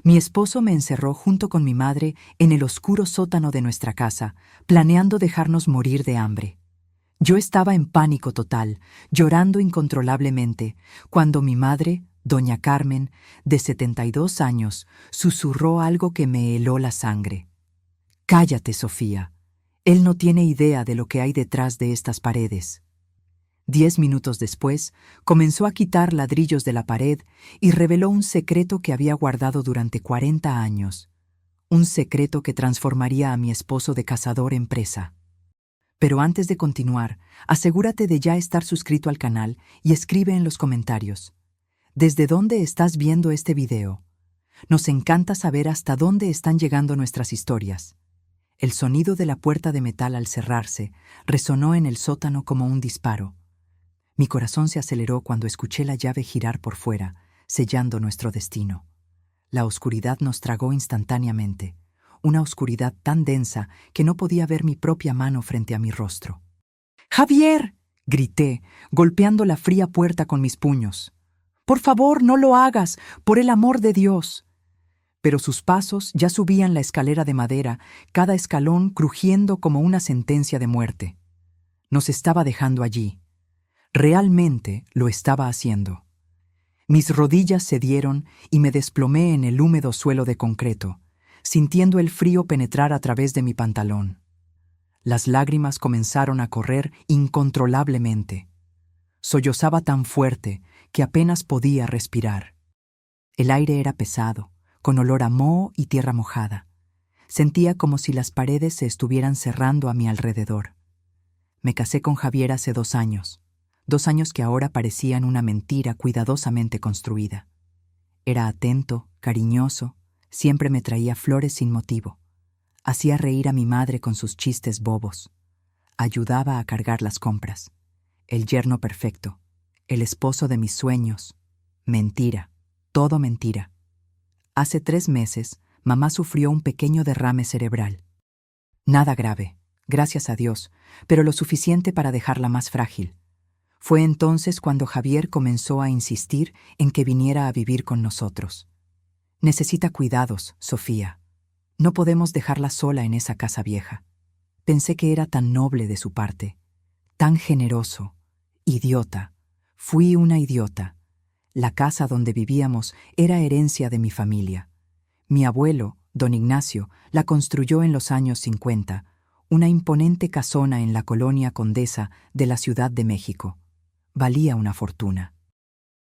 Mi esposo me encerró junto con mi madre en el oscuro sótano de nuestra casa, planeando dejarnos morir de hambre. Yo estaba en pánico total, llorando incontrolablemente, cuando mi madre, doña Carmen, de 72 años, susurró algo que me heló la sangre. «Cállate, Sofía. Él no tiene idea de lo que hay detrás de estas paredes». 10 minutos después, comenzó a quitar ladrillos de la pared y reveló un secreto que había guardado durante 40 años. Un secreto que transformaría a mi esposo de cazador en presa. Pero antes de continuar, asegúrate de ya estar suscrito al canal y escribe en los comentarios: ¿desde dónde estás viendo este video? Nos encanta saber hasta dónde están llegando nuestras historias. El sonido de la puerta de metal al cerrarse resonó en el sótano como un disparo. Mi corazón se aceleró cuando escuché la llave girar por fuera, sellando nuestro destino. La oscuridad nos tragó instantáneamente, una oscuridad tan densa que no podía ver mi propia mano frente a mi rostro. «¡Javier!», grité, golpeando la fría puerta con mis puños. «¡Por favor, no lo hagas! ¡Por el amor de Dios!». Pero sus pasos ya subían la escalera de madera, cada escalón crujiendo como una sentencia de muerte. Nos estaba dejando allí. Realmente lo estaba haciendo. Mis rodillas cedieron y me desplomé en el húmedo suelo de concreto, sintiendo el frío penetrar a través de mi pantalón. Las lágrimas comenzaron a correr incontrolablemente. Sollozaba tan fuerte que apenas podía respirar. El aire era pesado, con olor a moho y tierra mojada. Sentía como si las paredes se estuvieran cerrando a mi alrededor. Me casé con Javier hace 2 años. 2 años que ahora parecían una mentira cuidadosamente construida. Era atento, cariñoso, siempre me traía flores sin motivo. Hacía reír a mi madre con sus chistes bobos. Ayudaba a cargar las compras. El yerno perfecto, el esposo de mis sueños. Mentira, todo mentira. Hace 3 meses, mamá sufrió un pequeño derrame cerebral. Nada grave, gracias a Dios, pero lo suficiente para dejarla más frágil. Fue entonces cuando Javier comenzó a insistir en que viniera a vivir con nosotros. «Necesita cuidados, Sofía. No podemos dejarla sola en esa casa vieja». Pensé que era tan noble de su parte, tan generoso. Idiota. Fui una idiota. La casa donde vivíamos era herencia de mi familia. Mi abuelo, don Ignacio, la construyó en los años 50, una imponente casona en la colonia Condesa de la Ciudad de México. Valía una fortuna.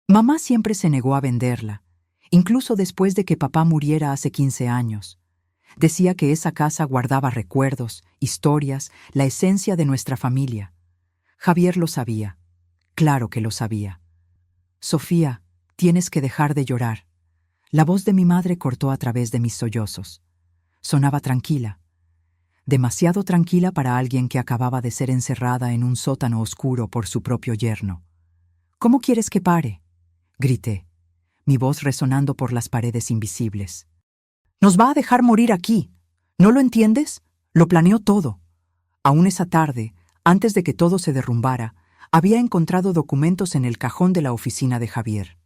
Mamá siempre se negó a venderla, incluso después de que papá muriera hace 15 años. Decía que esa casa guardaba recuerdos, historias, la esencia de nuestra familia. Javier lo sabía. Claro que lo sabía. «Sofía, tienes que dejar de llorar». La voz de mi madre cortó a través de mis sollozos. Sonaba tranquila. Demasiado tranquila para alguien que acababa de ser encerrada en un sótano oscuro por su propio yerno. «¿Cómo quieres que pare?», grité, mi voz resonando por las paredes invisibles. «Nos va a dejar morir aquí. ¿No lo entiendes? Lo planeó todo». Aún esa tarde, antes de que todo se derrumbara, había encontrado documentos en el cajón de la oficina de Javier.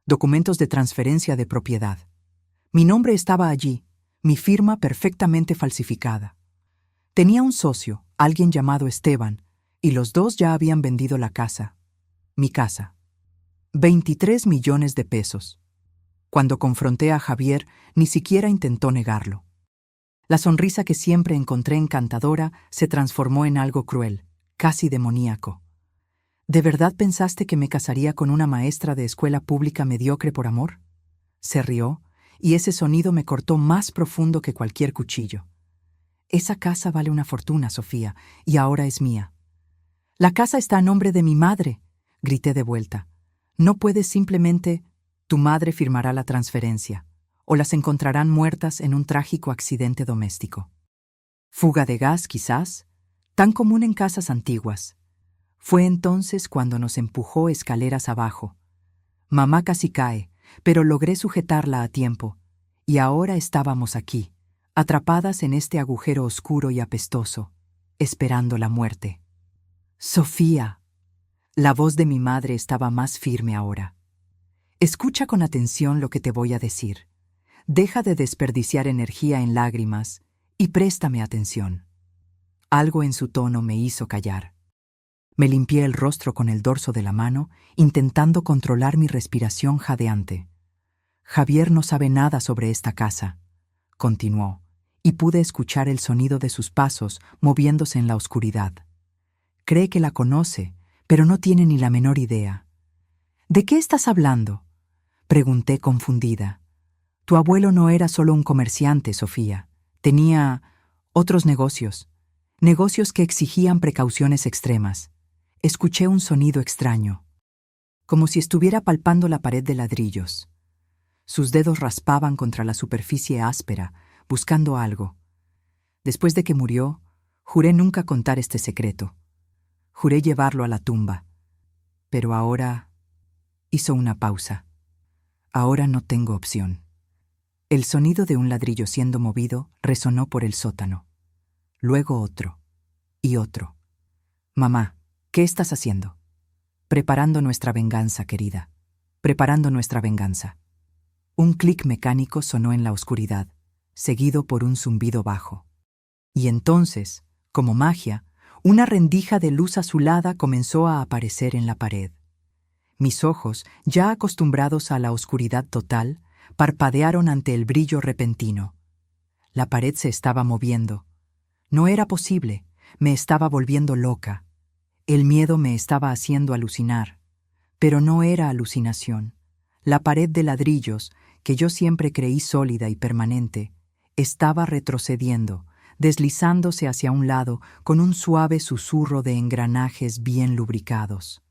Documentos de transferencia de propiedad. Mi nombre estaba allí, mi firma perfectamente falsificada. Tenía un socio, alguien llamado Esteban, y los dos ya habían vendido la casa. Mi casa. 23 millones de pesos. Cuando confronté a Javier, ni siquiera intentó negarlo. La sonrisa que siempre encontré encantadora se transformó en algo cruel, casi demoníaco. ¿De verdad pensaste que me casaría con una maestra de escuela pública mediocre por amor? Se rió, y ese sonido me cortó más profundo que cualquier cuchillo. «Esa casa vale una fortuna, Sofía, y ahora es mía». «La casa está a nombre de mi madre», grité de vuelta. «No puedes simplemente...». «Tu madre firmará la transferencia, o las encontrarán muertas en un trágico accidente doméstico». «Fuga de gas, quizás, tan común en casas antiguas». Fue entonces cuando nos empujó escaleras abajo. Mamá casi cae, pero logré sujetarla a tiempo, y ahora estábamos aquí, atrapadas en este agujero oscuro y apestoso, esperando la muerte. «Sofía». La voz de mi madre estaba más firme ahora. «Escucha con atención lo que te voy a decir. deja de desperdiciar energía en lágrimas y préstame atención. Algo en su tono me hizo callar. Me limpié el rostro con el dorso de la mano, intentando controlar mi respiración jadeante. Javier no sabe nada sobre esta casa, continuó, y pude escuchar el sonido de sus pasos moviéndose en la oscuridad. Cree que la conoce, pero no tiene ni la menor idea. ¿De qué estás hablando?, pregunté confundida. Tu abuelo no era solo un comerciante, Sofía. Tenía otros negocios que exigían precauciones extremas. Escuché un sonido extraño, como si estuviera palpando la pared de ladrillos. Sus dedos raspaban contra la superficie áspera, buscando algo. Después de que murió, juré nunca contar este secreto. Juré llevarlo a la tumba. Pero ahora hizo una pausa. Ahora no tengo opción. El sonido de un ladrillo siendo movido resonó por el sótano. Luego otro. Y otro. Mamá, ¿qué estás haciendo? Preparando nuestra venganza, querida. Preparando nuestra venganza. Un clic mecánico sonó en la oscuridad, seguido por un zumbido bajo. Y entonces, como magia, una rendija de luz azulada comenzó a aparecer en la pared. Mis ojos, ya acostumbrados a la oscuridad total, parpadearon ante el brillo repentino. La pared se estaba moviendo. No era posible, me estaba volviendo loca. El miedo me estaba haciendo alucinar. Pero no era alucinación. La pared de ladrillos, que yo siempre creí sólida y permanente, estaba retrocediendo, deslizándose hacia un lado con un suave susurro de engranajes bien lubricados.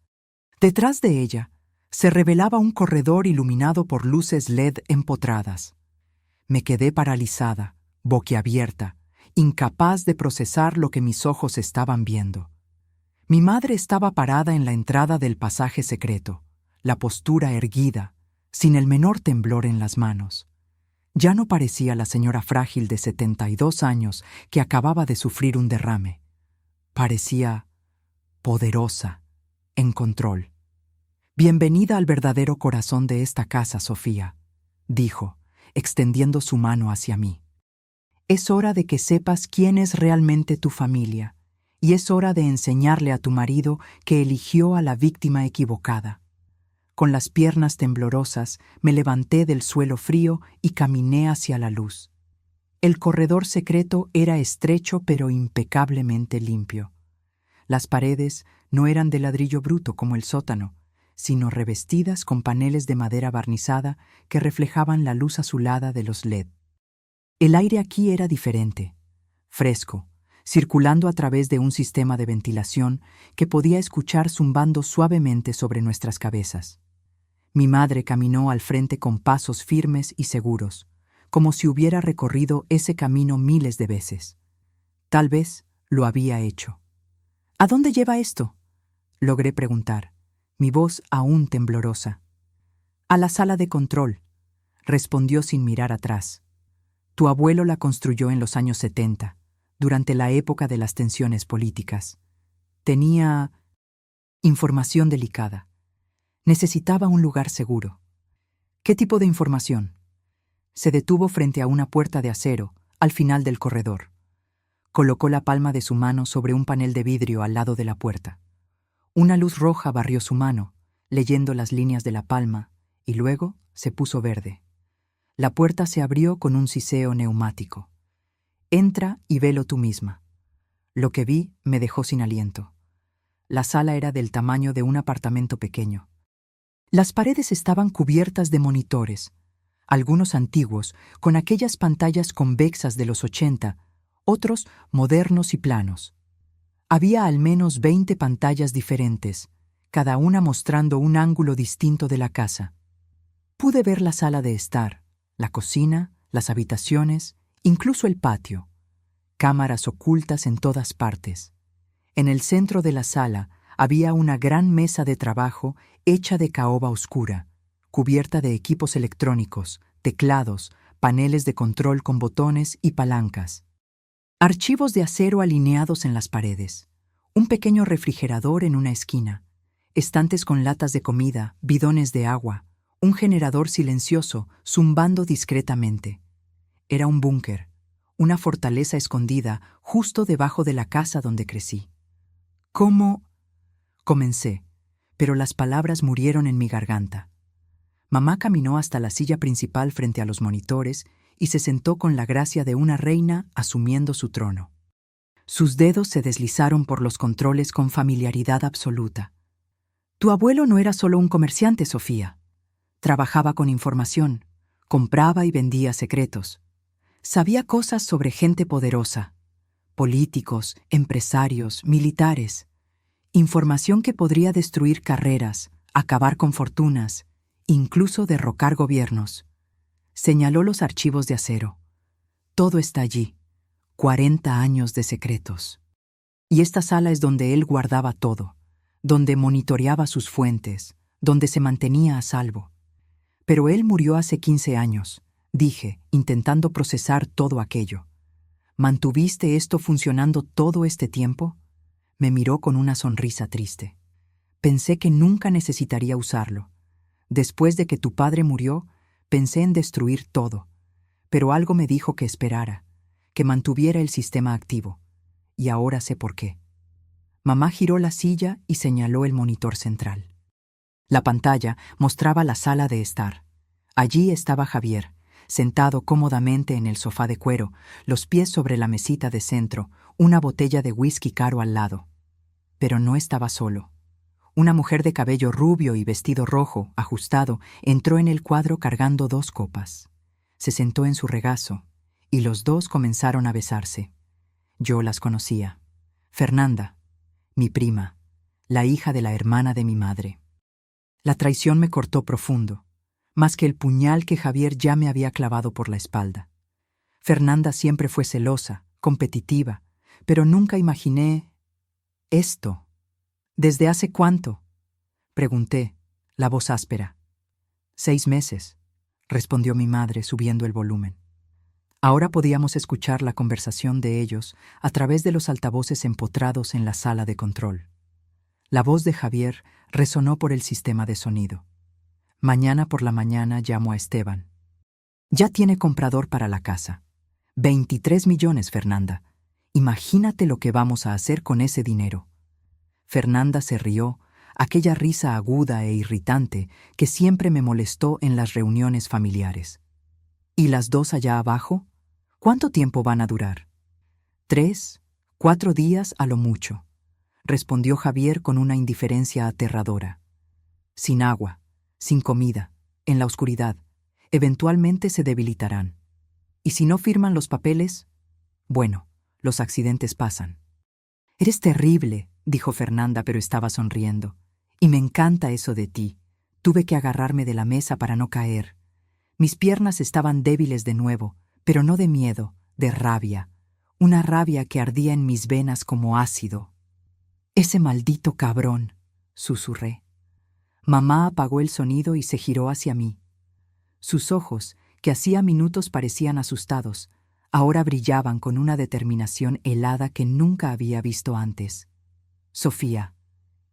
Detrás de ella se revelaba un corredor iluminado por luces LED empotradas. Me quedé paralizada, boquiabierta, incapaz de procesar lo que mis ojos estaban viendo. Mi madre estaba parada en la entrada del pasaje secreto, la postura erguida, sin el menor temblor en las manos. Ya no parecía la señora frágil de 72 años que acababa de sufrir un derrame. Parecía poderosa, en control. «Bienvenida al verdadero corazón de esta casa, Sofía», dijo, extendiendo su mano hacia mí. «Es hora de que sepas quién es realmente tu familia, y es hora de enseñarle a tu marido que eligió a la víctima equivocada». Con las piernas temblorosas, me levanté del suelo frío y caminé hacia la luz. El corredor secreto era estrecho pero impecablemente limpio. Las paredes no eran de ladrillo bruto como el sótano, sino revestidas con paneles de madera barnizada que reflejaban la luz azulada de los LED. El aire aquí era diferente, fresco, circulando a través de un sistema de ventilación que podía escuchar zumbando suavemente sobre nuestras cabezas. Mi madre caminó al frente con pasos firmes y seguros, como si hubiera recorrido ese camino miles de veces. Tal vez lo había hecho. «¿A dónde lleva esto?», logré preguntar, mi voz aún temblorosa. «A la sala de control», respondió sin mirar atrás. «Tu abuelo la construyó en los años 70, durante la época de las tensiones políticas. Tenía información delicada. Necesitaba un lugar seguro». «¿Qué tipo de información?». Se detuvo frente a una puerta de acero, al final del corredor. Colocó la palma de su mano sobre un panel de vidrio al lado de la puerta. Una luz roja barrió su mano, leyendo las líneas de la palma, y luego se puso verde. La puerta se abrió con un siseo neumático. «Entra y velo tú misma». Lo que vi me dejó sin aliento. La sala era del tamaño de un apartamento pequeño. Las paredes estaban cubiertas de monitores, algunos antiguos, con aquellas pantallas convexas de los 80, otros modernos y planos. Había al menos 20 pantallas diferentes, cada una mostrando un ángulo distinto de la casa. Pude ver la sala de estar, la cocina, las habitaciones, incluso el patio. Cámaras ocultas en todas partes. En el centro de la sala había una gran mesa de trabajo hecha de caoba oscura, cubierta de equipos electrónicos, teclados, paneles de control con botones y palancas. Archivos de acero alineados en las paredes. Un pequeño refrigerador en una esquina. Estantes con latas de comida, bidones de agua. un generador silencioso, zumbando discretamente. Era un búnker, una fortaleza escondida justo debajo de la casa donde crecí. ¿Cómo? Comencé, pero las palabras murieron en mi garganta. Mamá caminó hasta la silla principal frente a los monitores y se sentó con la gracia de una reina asumiendo su trono. Sus dedos se deslizaron por los controles con familiaridad absoluta. Tu abuelo no era solo un comerciante, Sofía. Trabajaba con información, compraba y vendía secretos. Sabía cosas sobre gente poderosa, políticos, empresarios, militares. Información que podría destruir carreras, acabar con fortunas, incluso derrocar gobiernos. Señaló los archivos de acero. Todo está allí. 40 años de secretos. Y esta sala es donde él guardaba todo, donde monitoreaba sus fuentes, donde se mantenía a salvo. Pero él murió hace 15 años, dije, intentando procesar todo aquello. ¿Mantuviste esto funcionando todo este tiempo? Me miró con una sonrisa triste. Pensé que nunca necesitaría usarlo. Después de que tu padre murió, pensé en destruir todo, pero algo me dijo que esperara, que mantuviera el sistema activo. Y ahora sé por qué. Mamá giró la silla y señaló el monitor central. La pantalla mostraba la sala de estar. Allí estaba Javier, sentado cómodamente en el sofá de cuero, los pies sobre la mesita de centro, una botella de whisky caro al lado. Pero no estaba solo. Una mujer de cabello rubio y vestido rojo, ajustado, entró en el cuadro cargando 2 copas. Se sentó en su regazo, y los dos comenzaron a besarse. Yo las conocía. Fernanda, mi prima, la hija de la hermana de mi madre. La traición me cortó profundo, más que el puñal que Javier ya me había clavado por la espalda. Fernanda siempre fue celosa, competitiva, pero nunca imaginé esto. ¿Desde hace cuánto? Pregunté, la voz áspera. 6 meses, respondió mi madre subiendo el volumen. Ahora podíamos escuchar la conversación de ellos a través de los altavoces empotrados en la sala de control. La voz de Javier resonó por el sistema de sonido. Mañana por la mañana llamo a Esteban. Ya tiene comprador para la casa. 23 millones, Fernanda. Imagínate lo que vamos a hacer con ese dinero. Fernanda se rió, aquella risa aguda e irritante que siempre me molestó en las reuniones familiares. ¿Y las 2 allá abajo? ¿Cuánto tiempo van a durar? 3, 4 días a lo mucho, respondió Javier con una indiferencia aterradora. Sin agua, sin comida, en la oscuridad, eventualmente se debilitarán. ¿Y si no firman los papeles? Bueno, los accidentes pasan. Eres terrible, dijo Fernanda, pero estaba sonriendo. Y me encanta eso de ti. Tuve que agarrarme de la mesa para no caer. Mis piernas estaban débiles de nuevo, pero no de miedo, de rabia. Una rabia que ardía en mis venas como ácido. Ese maldito cabrón, susurré. Mamá apagó el sonido y se giró hacia mí. Sus ojos, que hacía minutos parecían asustados, ahora brillaban con una determinación helada que nunca había visto antes. Sofía,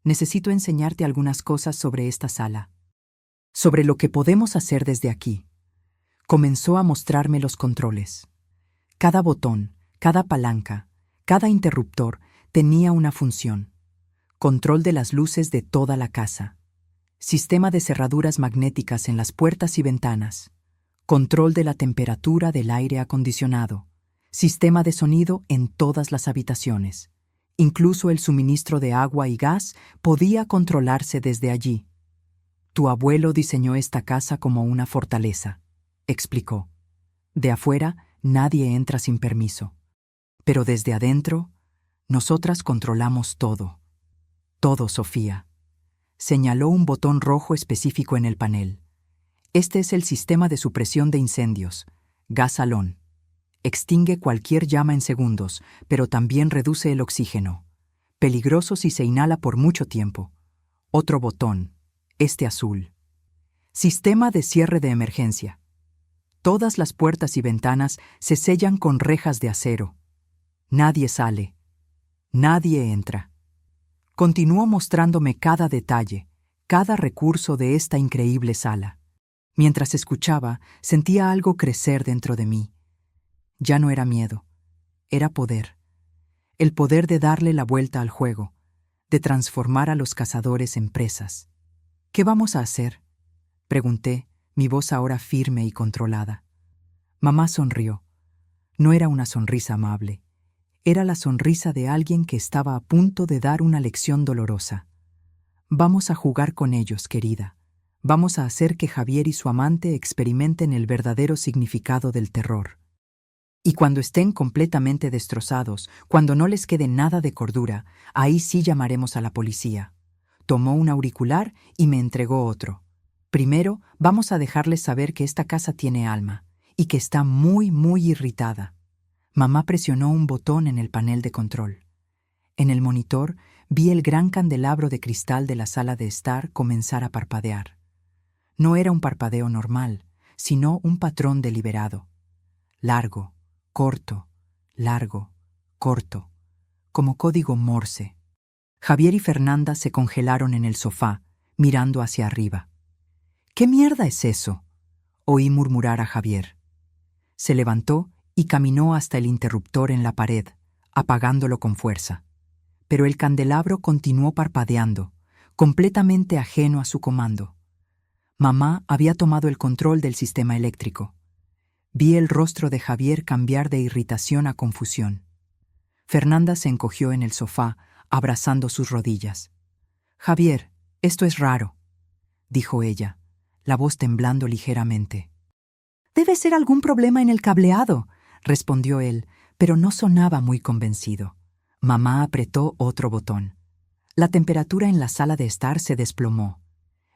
necesito enseñarte algunas cosas sobre esta sala. Sobre lo que podemos hacer desde aquí. Comenzó a mostrarme los controles. Cada botón, cada palanca, cada interruptor tenía una función. Control de las luces de toda la casa. Sistema de cerraduras magnéticas en las puertas y ventanas. Control de la temperatura del aire acondicionado. Sistema de sonido en todas las habitaciones. Incluso el suministro de agua y gas podía controlarse desde allí. Tu abuelo diseñó esta casa como una fortaleza, explicó. De afuera, nadie entra sin permiso. Pero desde adentro, nosotras controlamos todo. Todo, Sofía. Señaló un botón rojo específico en el panel. Este es el sistema de supresión de incendios, gas halón. Extingue cualquier llama en segundos, pero también reduce el oxígeno. Peligroso si se inhala por mucho tiempo. Otro botón, este azul. Sistema de cierre de emergencia. Todas las puertas y ventanas se sellan con rejas de acero. Nadie sale. Nadie entra. Continuó mostrándome cada detalle, cada recurso de esta increíble sala. Mientras escuchaba, sentía algo crecer dentro de mí. Ya no era miedo, era poder. El poder de darle la vuelta al juego, de transformar a los cazadores en presas. ¿Qué vamos a hacer?, pregunté, mi voz ahora firme y controlada. Mamá sonrió. No era una sonrisa amable. Era la sonrisa de alguien que estaba a punto de dar una lección dolorosa. Vamos a jugar con ellos, querida. Vamos a hacer que Javier y su amante experimenten el verdadero significado del terror. Y cuando estén completamente destrozados, cuando no les quede nada de cordura, ahí sí llamaremos a la policía. Tomó un auricular y me entregó otro. Primero, vamos a dejarles saber que esta casa tiene alma y que está muy, muy irritada. Mamá presionó un botón en el panel de control. En el monitor vi el gran candelabro de cristal de la sala de estar comenzar a parpadear. No era un parpadeo normal, sino un patrón deliberado. Largo, corto, largo, corto, como código Morse. Javier y Fernanda se congelaron en el sofá, mirando hacia arriba. «¿Qué mierda es eso?», oí murmurar a Javier. Se levantó y caminó hasta el interruptor en la pared, apagándolo con fuerza. Pero el candelabro continuó parpadeando, completamente ajeno a su comando. Mamá había tomado el control del sistema eléctrico. Vi el rostro de Javier cambiar de irritación a confusión. Fernanda se encogió en el sofá, abrazando sus rodillas. «Javier, esto es raro», dijo ella, la voz temblando ligeramente. «Debe ser algún problema en el cableado», respondió él, pero no sonaba muy convencido. Mamá apretó otro botón. La temperatura en la sala de estar se desplomó.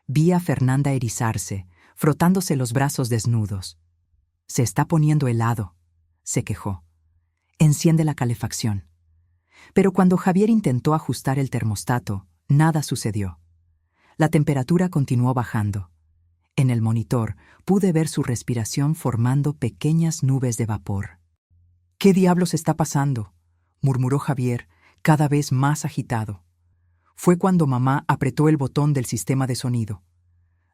Vi a Fernanda erizarse, frotándose los brazos desnudos. «Se está poniendo helado», se quejó. «Enciende la calefacción». Pero cuando Javier intentó ajustar el termostato, nada sucedió. La temperatura continuó bajando. En el monitor pude ver su respiración formando pequeñas nubes de vapor. «¿Qué diablos está pasando?», murmuró Javier, cada vez más agitado. Fue cuando mamá apretó el botón del sistema de sonido.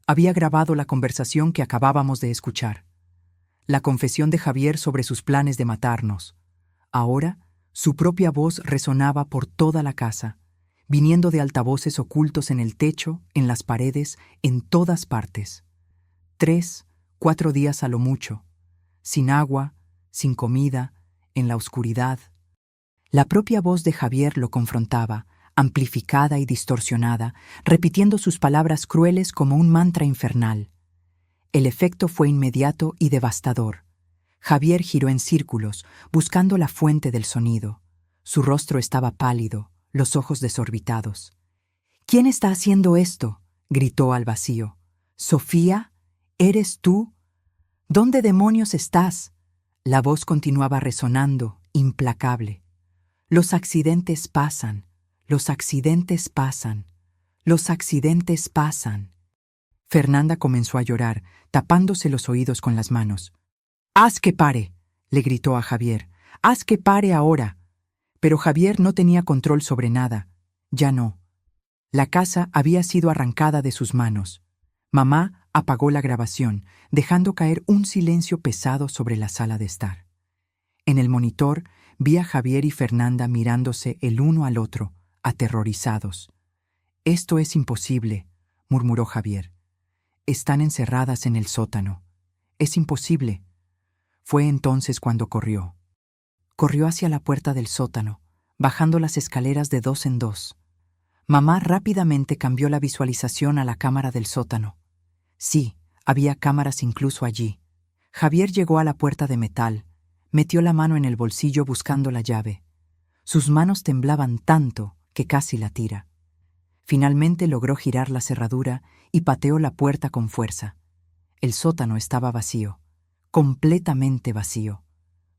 Había grabado la conversación que acabábamos de escuchar. La confesión de Javier sobre sus planes de matarnos. Ahora, su propia voz resonaba por toda la casa, viniendo de altavoces ocultos en el techo, en las paredes, en todas partes. 3, 4 días a lo mucho, sin agua, sin comida, en la oscuridad. La propia voz de Javier lo confrontaba, amplificada y distorsionada, repitiendo sus palabras crueles como un mantra infernal. El efecto fue inmediato y devastador. Javier giró en círculos, buscando la fuente del sonido. Su rostro estaba pálido, los ojos desorbitados. «¿Quién está haciendo esto?», gritó al vacío. «¿Sofía? ¿Eres tú? ¿Dónde demonios estás?». La voz continuaba resonando, implacable. «Los accidentes pasan, los accidentes pasan, los accidentes pasan». Fernanda comenzó a llorar, tapándose los oídos con las manos. «¡Haz que pare!», le gritó a Javier. «¡Haz que pare ahora!». Pero Javier no tenía control sobre nada. Ya no. La casa había sido arrancada de sus manos. Mamá apagó la grabación, dejando caer un silencio pesado sobre la sala de estar. En el monitor vi a Javier y Fernanda mirándose el uno al otro, aterrorizados. «Esto es imposible», murmuró Javier. «Están encerradas en el sótano. Es imposible». Fue entonces cuando corrió. Corrió hacia la puerta del sótano, bajando las escaleras de 2 en 2. Mamá rápidamente cambió la visualización a la cámara del sótano. Sí, había cámaras incluso allí. Javier llegó a la puerta de metal, metió la mano en el bolsillo buscando la llave. Sus manos temblaban tanto que casi la tira. Finalmente logró girar la cerradura y pateó la puerta con fuerza. El sótano estaba vacío, completamente vacío.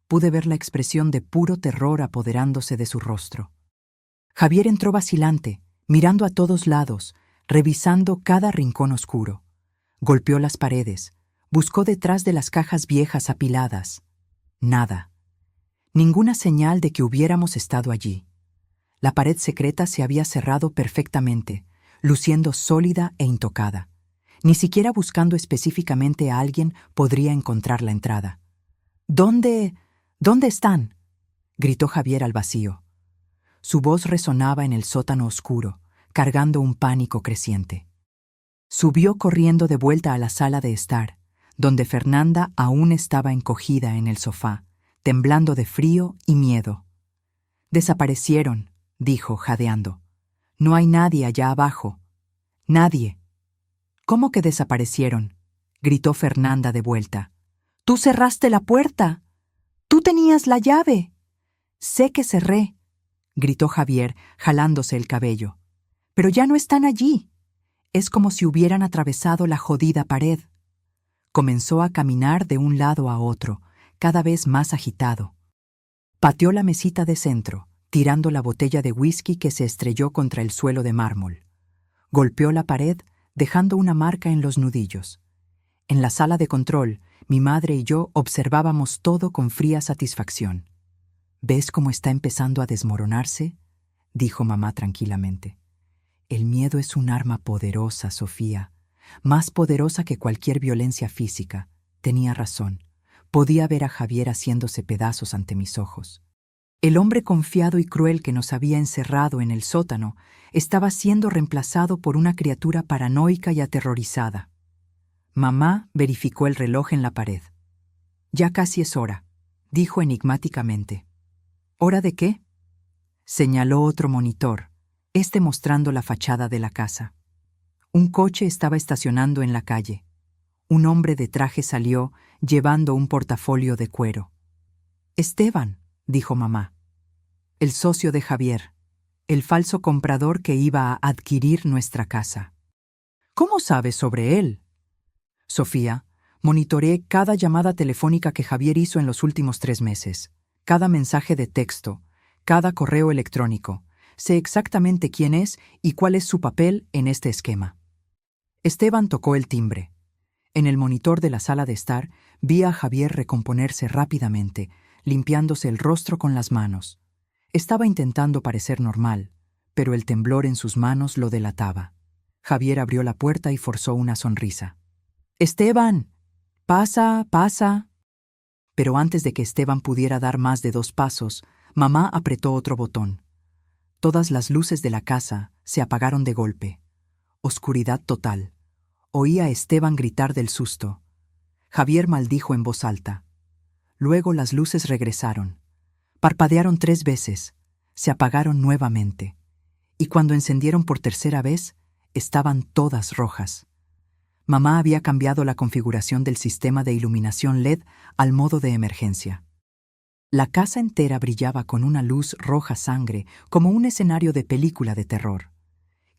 Pude ver la expresión de puro terror apoderándose de su rostro. Javier entró vacilante, mirando a todos lados, revisando cada rincón oscuro. Golpeó las paredes, buscó detrás de las cajas viejas apiladas. Nada. Ninguna señal de que hubiéramos estado allí. La pared secreta se había cerrado perfectamente, luciendo sólida e intocada. Ni siquiera buscando específicamente a alguien podría encontrar la entrada. ¿Dónde están?, gritó Javier al vacío. Su voz resonaba en el sótano oscuro, cargando un pánico creciente. Subió corriendo de vuelta a la sala de estar, donde Fernanda aún estaba encogida en el sofá, temblando de frío y miedo. «Desaparecieron», dijo, jadeando. «No hay nadie allá abajo. Nadie». «¿Cómo que desaparecieron?», gritó Fernanda de vuelta. «Tú cerraste la puerta. Tú tenías la llave». «Sé que cerré», gritó Javier, jalándose el cabello. «Pero ya no están allí. Es como si hubieran atravesado la jodida pared». Comenzó a caminar de un lado a otro, cada vez más agitado. Pateó la mesita de centro, tirando la botella de whisky que se estrelló contra el suelo de mármol. Golpeó la pared, dejando una marca en los nudillos. En la sala de control, mi madre y yo observábamos todo con fría satisfacción. «¿Ves cómo está empezando a desmoronarse?», dijo mamá tranquilamente. «El miedo es un arma poderosa, Sofía, más poderosa que cualquier violencia física». Tenía razón. Podía ver a Javier haciéndose pedazos ante mis ojos. El hombre confiado y cruel que nos había encerrado en el sótano estaba siendo reemplazado por una criatura paranoica y aterrorizada. Mamá verificó el reloj en la pared. «Ya casi es hora», dijo enigmáticamente. «¿Hora de qué?», señaló otro monitor, mostrando la fachada de la casa. Un coche estaba estacionando en la calle. Un hombre de traje salió, llevando un portafolio de cuero. «Esteban», dijo mamá. «El socio de Javier, el falso comprador que iba a adquirir nuestra casa». «¿Cómo sabes sobre él?». «Sofía, monitoreé cada llamada telefónica que Javier hizo en los últimos 3 meses, cada mensaje de texto, cada correo electrónico. Sé exactamente quién es y cuál es su papel en este esquema». Esteban tocó el timbre. En el monitor de la sala de estar vi a Javier recomponerse rápidamente, limpiándose el rostro con las manos. Estaba intentando parecer normal, pero el temblor en sus manos lo delataba. Javier abrió la puerta y forzó una sonrisa. «Esteban, pasa, pasa». Pero antes de que Esteban pudiera dar más de 2 pasos, mamá apretó otro botón. Todas las luces de la casa se apagaron de golpe. Oscuridad total. Oí a Esteban gritar del susto. Javier maldijo en voz alta. Luego las luces regresaron. Parpadearon 3 veces, se apagaron nuevamente, y cuando encendieron por tercera vez, estaban todas rojas. Mamá había cambiado la configuración del sistema de iluminación LED al modo de emergencia. La casa entera brillaba con una luz roja sangre, como un escenario de película de terror.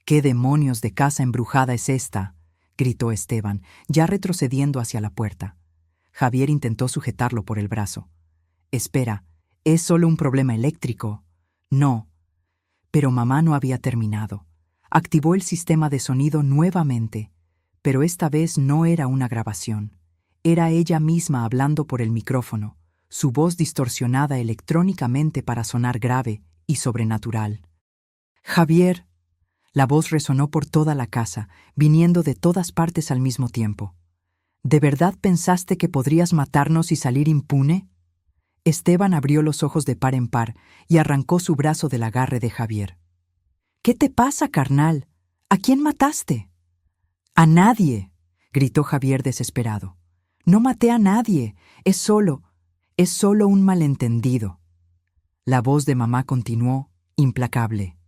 «¿Qué demonios de casa embrujada es esta?», gritó Esteban, ya retrocediendo hacia la puerta. Javier intentó sujetarlo por el brazo. «Espera, ¿es solo un problema eléctrico?». «No». Pero mamá no había terminado. Activó el sistema de sonido nuevamente, pero esta vez no era una grabación. Era ella misma hablando por el micrófono, su voz distorsionada electrónicamente para sonar grave y sobrenatural. «Javier». La voz resonó por toda la casa, viniendo de todas partes al mismo tiempo. «¿De verdad pensaste que podrías matarnos y salir impune?». Esteban abrió los ojos de par en par y arrancó su brazo del agarre de Javier. «¿Qué te pasa, carnal? ¿A quién mataste?». «A nadie», gritó Javier desesperado. «No maté a nadie. Es solo un malentendido». La voz de mamá continuó, implacable.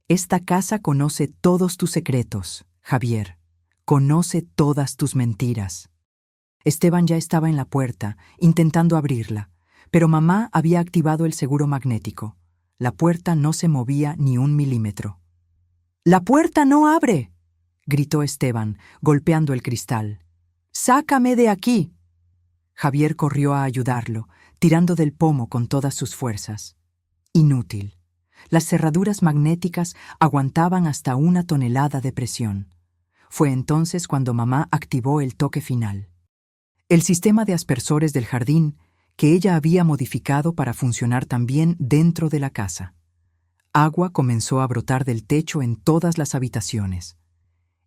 «Esta casa conoce todos tus secretos, Javier. Conoce todas tus mentiras». Esteban ya estaba en la puerta, intentando abrirla, pero mamá había activado el seguro magnético. La puerta no se movía ni 1 milímetro. «¡La puerta no abre!», gritó Esteban, golpeando el cristal. «¡Sácame de aquí!». Javier corrió a ayudarlo, tirando del pomo con todas sus fuerzas. Inútil. Las cerraduras magnéticas aguantaban hasta 1 tonelada de presión. Fue entonces cuando mamá activó el toque final. El sistema de aspersores del jardín, que ella había modificado para funcionar también dentro de la casa. Agua comenzó a brotar del techo en todas las habitaciones.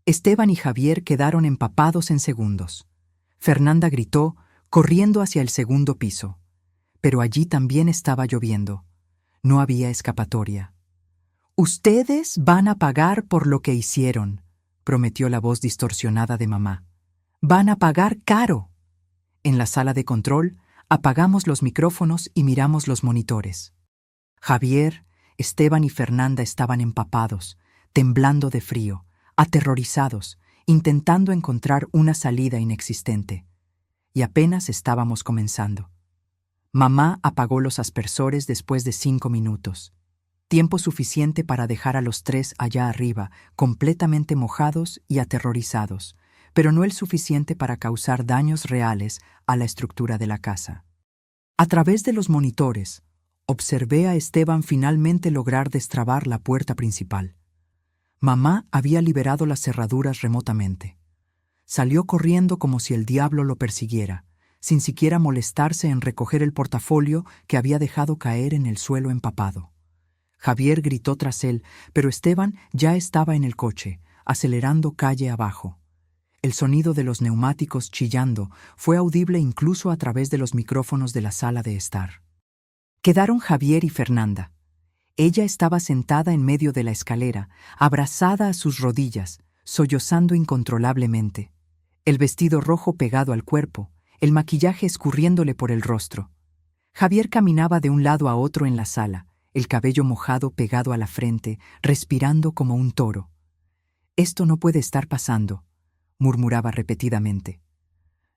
Esteban y Javier quedaron empapados en segundos. Fernanda gritó, corriendo hacia el segundo piso. Pero allí también estaba lloviendo. No había escapatoria. «Ustedes van a pagar por lo que hicieron», prometió la voz distorsionada de mamá. «Van a pagar caro». En la sala de control, apagamos los micrófonos y miramos los monitores. Javier, Esteban y Fernanda estaban empapados, temblando de frío, aterrorizados, intentando encontrar una salida inexistente. Y apenas estábamos comenzando. Mamá apagó los aspersores después de 5 minutos. Tiempo suficiente para dejar a los 3 allá arriba, completamente mojados y aterrorizados, pero no el suficiente para causar daños reales a la estructura de la casa. A través de los monitores, observé a Esteban finalmente lograr destrabar la puerta principal. Mamá había liberado las cerraduras remotamente. Salió corriendo como si el diablo lo persiguiera, sin siquiera molestarse en recoger el portafolio que había dejado caer en el suelo empapado. Javier gritó tras él, pero Esteban ya estaba en el coche, acelerando calle abajo. El sonido de los neumáticos chillando fue audible incluso a través de los micrófonos de la sala de estar. Quedaron Javier y Fernanda. Ella estaba sentada en medio de la escalera, abrazada a sus rodillas, sollozando incontrolablemente. El vestido rojo pegado al cuerpo, el maquillaje escurriéndole por el rostro. Javier caminaba de un lado a otro en la sala, el cabello mojado pegado a la frente, respirando como un toro. «Esto no puede estar pasando», murmuraba repetidamente.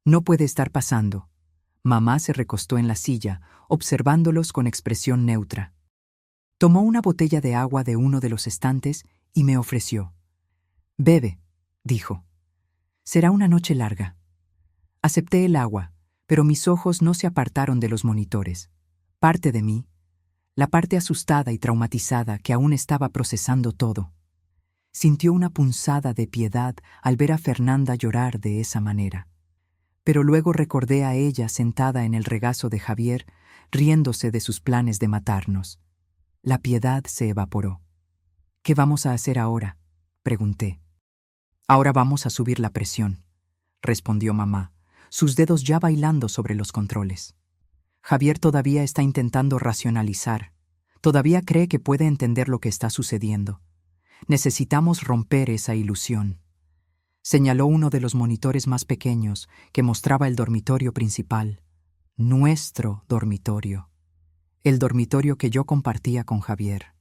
«No puede estar pasando». Mamá se recostó en la silla, observándolos con expresión neutra. Tomó una botella de agua de uno de los estantes y me ofreció. «Bebe», dijo. «Será una noche larga». Acepté el agua, pero mis ojos no se apartaron de los monitores. Parte de mí, la parte asustada y traumatizada que aún estaba procesando todo, sintió una punzada de piedad al ver a Fernanda llorar de esa manera. Pero luego recordé a ella sentada en el regazo de Javier, riéndose de sus planes de matarnos. La piedad se evaporó. «¿Qué vamos a hacer ahora?», pregunté. «Ahora vamos a subir la presión», respondió mamá, sus dedos ya bailando sobre los controles. Javier todavía está intentando racionalizar. Todavía cree que puede entender lo que está sucediendo. Necesitamos romper esa ilusión. Señaló uno de los monitores más pequeños que mostraba el dormitorio principal. Nuestro dormitorio. El dormitorio que yo compartía con Javier.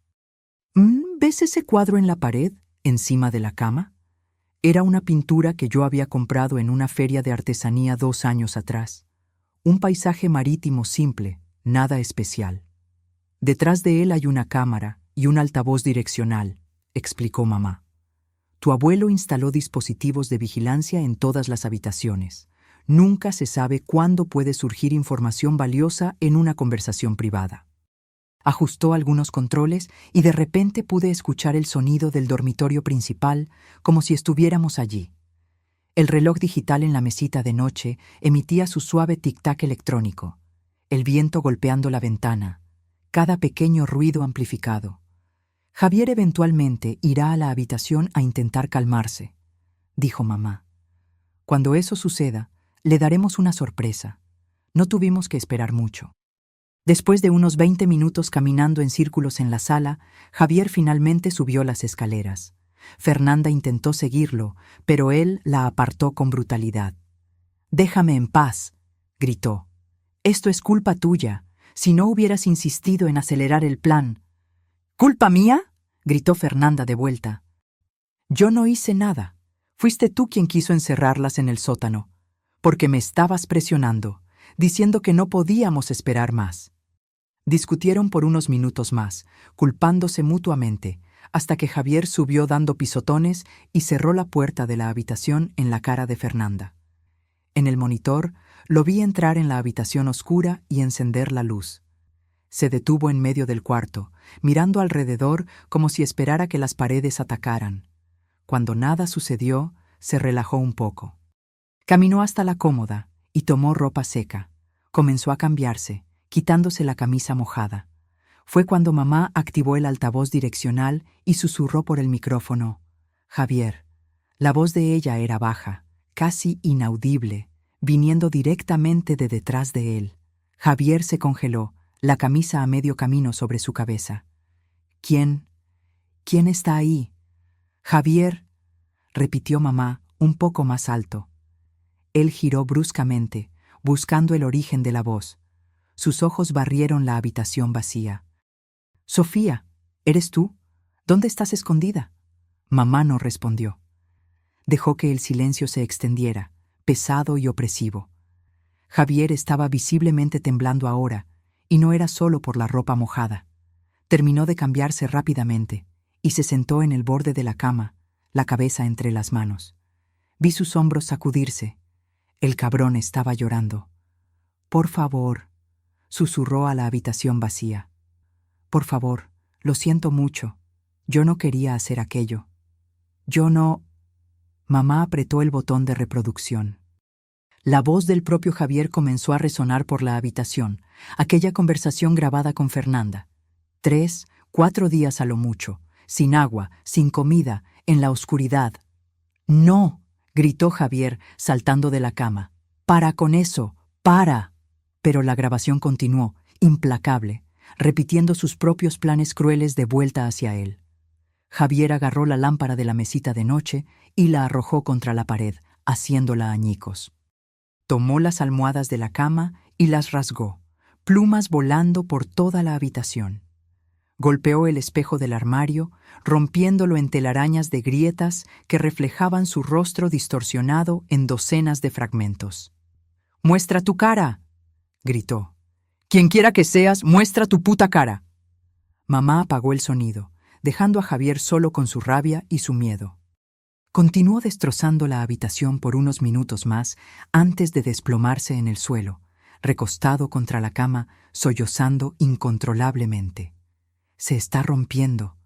¿Ves ese cuadro en la pared, encima de la cama? Era una pintura que yo había comprado en una feria de artesanía 2 años atrás. Un paisaje marítimo simple, nada especial. Detrás de él hay una cámara y un altavoz direccional, explicó mamá. Tu abuelo instaló dispositivos de vigilancia en todas las habitaciones. Nunca se sabe cuándo puede surgir información valiosa en una conversación privada. Ajustó algunos controles y de repente pude escuchar el sonido del dormitorio principal como si estuviéramos allí. El reloj digital en la mesita de noche emitía su suave tic-tac electrónico, el viento golpeando la ventana, cada pequeño ruido amplificado. Javier eventualmente irá a la habitación a intentar calmarse, dijo mamá. Cuando eso suceda, le daremos una sorpresa. No tuvimos que esperar mucho. Después de unos 20 minutos caminando en círculos en la sala, Javier finalmente subió las escaleras. Fernanda intentó seguirlo, pero él la apartó con brutalidad. «Déjame en paz», gritó. «Esto es culpa tuya. Si no hubieras insistido en acelerar el plan». «¿Culpa mía?», gritó Fernanda de vuelta. «Yo no hice nada. Fuiste tú quien quiso encerrarlas en el sótano, porque me estabas presionando, diciendo que no podíamos esperar más». Discutieron por unos minutos más, culpándose mutuamente, hasta que Javier subió dando pisotones y cerró la puerta de la habitación en la cara de Fernanda. En el monitor, lo vi entrar en la habitación oscura y encender la luz. Se detuvo en medio del cuarto, mirando alrededor como si esperara que las paredes atacaran. Cuando nada sucedió, se relajó un poco. Caminó hasta la cómoda y tomó ropa seca. Comenzó a cambiarse, quitándose la camisa mojada. Fue cuando mamá activó el altavoz direccional y susurró por el micrófono. «Javier, La voz de ella era baja, casi inaudible, viniendo directamente de detrás de él. Javier se congeló, la camisa a medio camino sobre su cabeza. ¿Quién está ahí? Javier, repitió mamá, un poco más alto. Él giró bruscamente, buscando el origen de la voz. Sus ojos barrieron la habitación vacía. Sofía, ¿eres tú? ¿Dónde estás escondida? Mamá no respondió. Dejó que el silencio se extendiera, pesado y opresivo. Javier estaba visiblemente temblando ahora, y no era solo por la ropa mojada. Terminó de cambiarse rápidamente, y se sentó en el borde de la cama, la cabeza entre las manos. Vi sus hombros sacudirse. El cabrón estaba llorando. Por favor, susurró a la habitación vacía. Por favor, lo siento mucho. Yo no quería hacer aquello. Yo no... Mamá apretó el botón de reproducción. La voz del propio Javier comenzó a resonar por la habitación, aquella conversación grabada con Fernanda. 3, 4 días a lo mucho, sin agua, sin comida, en la oscuridad. ¡No!, gritó Javier, saltando de la cama. ¡Para con eso! ¡Para! Pero la grabación continuó, implacable, repitiendo sus propios planes crueles de vuelta hacia él. Javier agarró la lámpara de la mesita de noche y la arrojó contra la pared, haciéndola añicos. Tomó las almohadas de la cama y las rasgó, plumas volando por toda la habitación. Golpeó el espejo del armario, rompiéndolo en telarañas de grietas que reflejaban su rostro distorsionado en docenas de fragmentos. «¡Muestra tu cara!», gritó. «Quienquiera que seas, muestra tu puta cara». Mamá apagó el sonido, dejando a Javier solo con su rabia y su miedo. Continuó destrozando la habitación por unos minutos más antes de desplomarse en el suelo, recostado contra la cama, sollozando incontrolablemente. «Se está rompiendo»,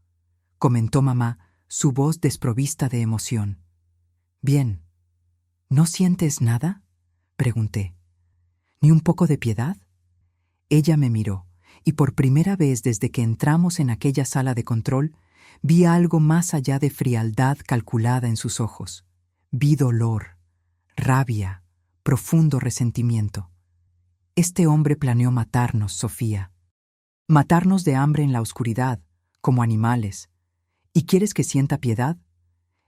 comentó mamá, su voz desprovista de emoción. «Bien. ¿No sientes nada?», pregunté. «¿Ni un poco de piedad?». Ella me miró, y por primera vez desde que entramos en aquella sala de control, vi algo más allá de frialdad calculada en sus ojos. Vi dolor, rabia, profundo resentimiento. Este hombre planeó matarnos, Sofía. Matarnos de hambre en la oscuridad, como animales. ¿Y quieres que sienta piedad?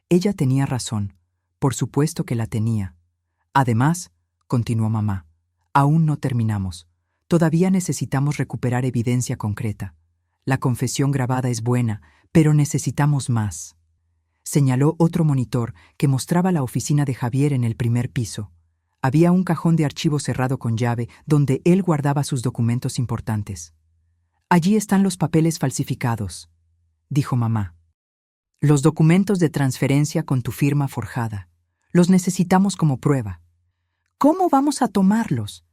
Ella tenía razón, por supuesto que la tenía. Además, continuó mamá, aún no terminamos. Todavía necesitamos recuperar evidencia concreta. La confesión grabada es buena, pero necesitamos más. Señaló otro monitor que mostraba la oficina de Javier en el primer piso. Había un cajón de archivo cerrado con llave donde él guardaba sus documentos importantes. «Allí están los papeles falsificados», dijo mamá. «Los documentos de transferencia con tu firma forjada. Los necesitamos como prueba». «¿Cómo vamos a tomarlos?».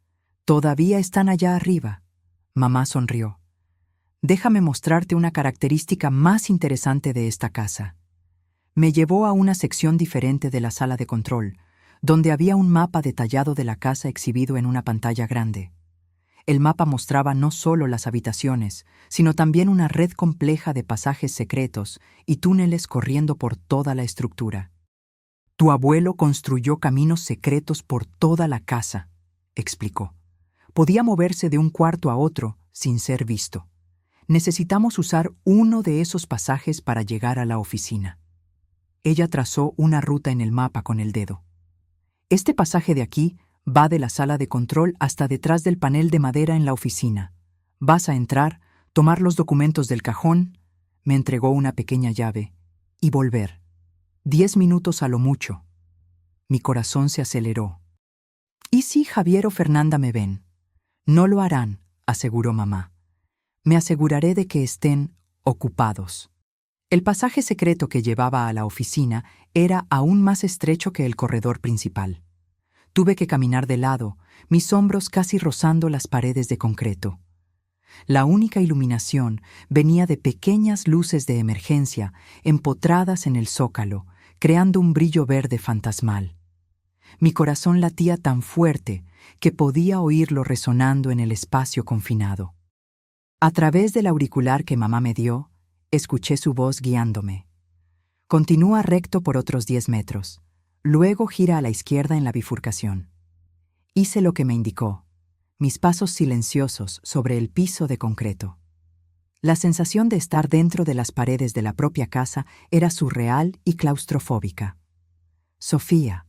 «Todavía están allá arriba». Mamá sonrió. «Déjame mostrarte una característica más interesante de esta casa». Me llevó a una sección diferente de la sala de control, donde había un mapa detallado de la casa exhibido en una pantalla grande. El mapa mostraba no solo las habitaciones, sino también una red compleja de pasajes secretos y túneles corriendo por toda la estructura. «Tu abuelo construyó caminos secretos por toda la casa», explicó. «Podía moverse de un cuarto a otro sin ser visto. Necesitamos usar uno de esos pasajes para llegar a la oficina». Ella trazó una ruta en el mapa con el dedo. «Este pasaje de aquí va de la sala de control hasta detrás del panel de madera en la oficina. Vas a entrar, tomar los documentos del cajón», me entregó una pequeña llave, «y volver. 10 minutos a lo mucho». Mi corazón se aceleró. «¿Y si Javier o Fernanda me ven?». «No lo harán», aseguró mamá. «Me aseguraré de que estén ocupados». El pasaje secreto que llevaba a la oficina era aún más estrecho que el corredor principal. Tuve que caminar de lado, mis hombros casi rozando las paredes de concreto. La única iluminación venía de pequeñas luces de emergencia empotradas en el zócalo, creando un brillo verde fantasmal. Mi corazón latía tan fuerte que podía oírlo resonando en el espacio confinado. A través del auricular que mamá me dio, escuché su voz guiándome. Continúa recto por otros 10 metros. Luego gira a la izquierda en la bifurcación. Hice lo que me indicó, mis pasos silenciosos sobre el piso de concreto. La sensación de estar dentro de las paredes de la propia casa era surreal y claustrofóbica. Sofía.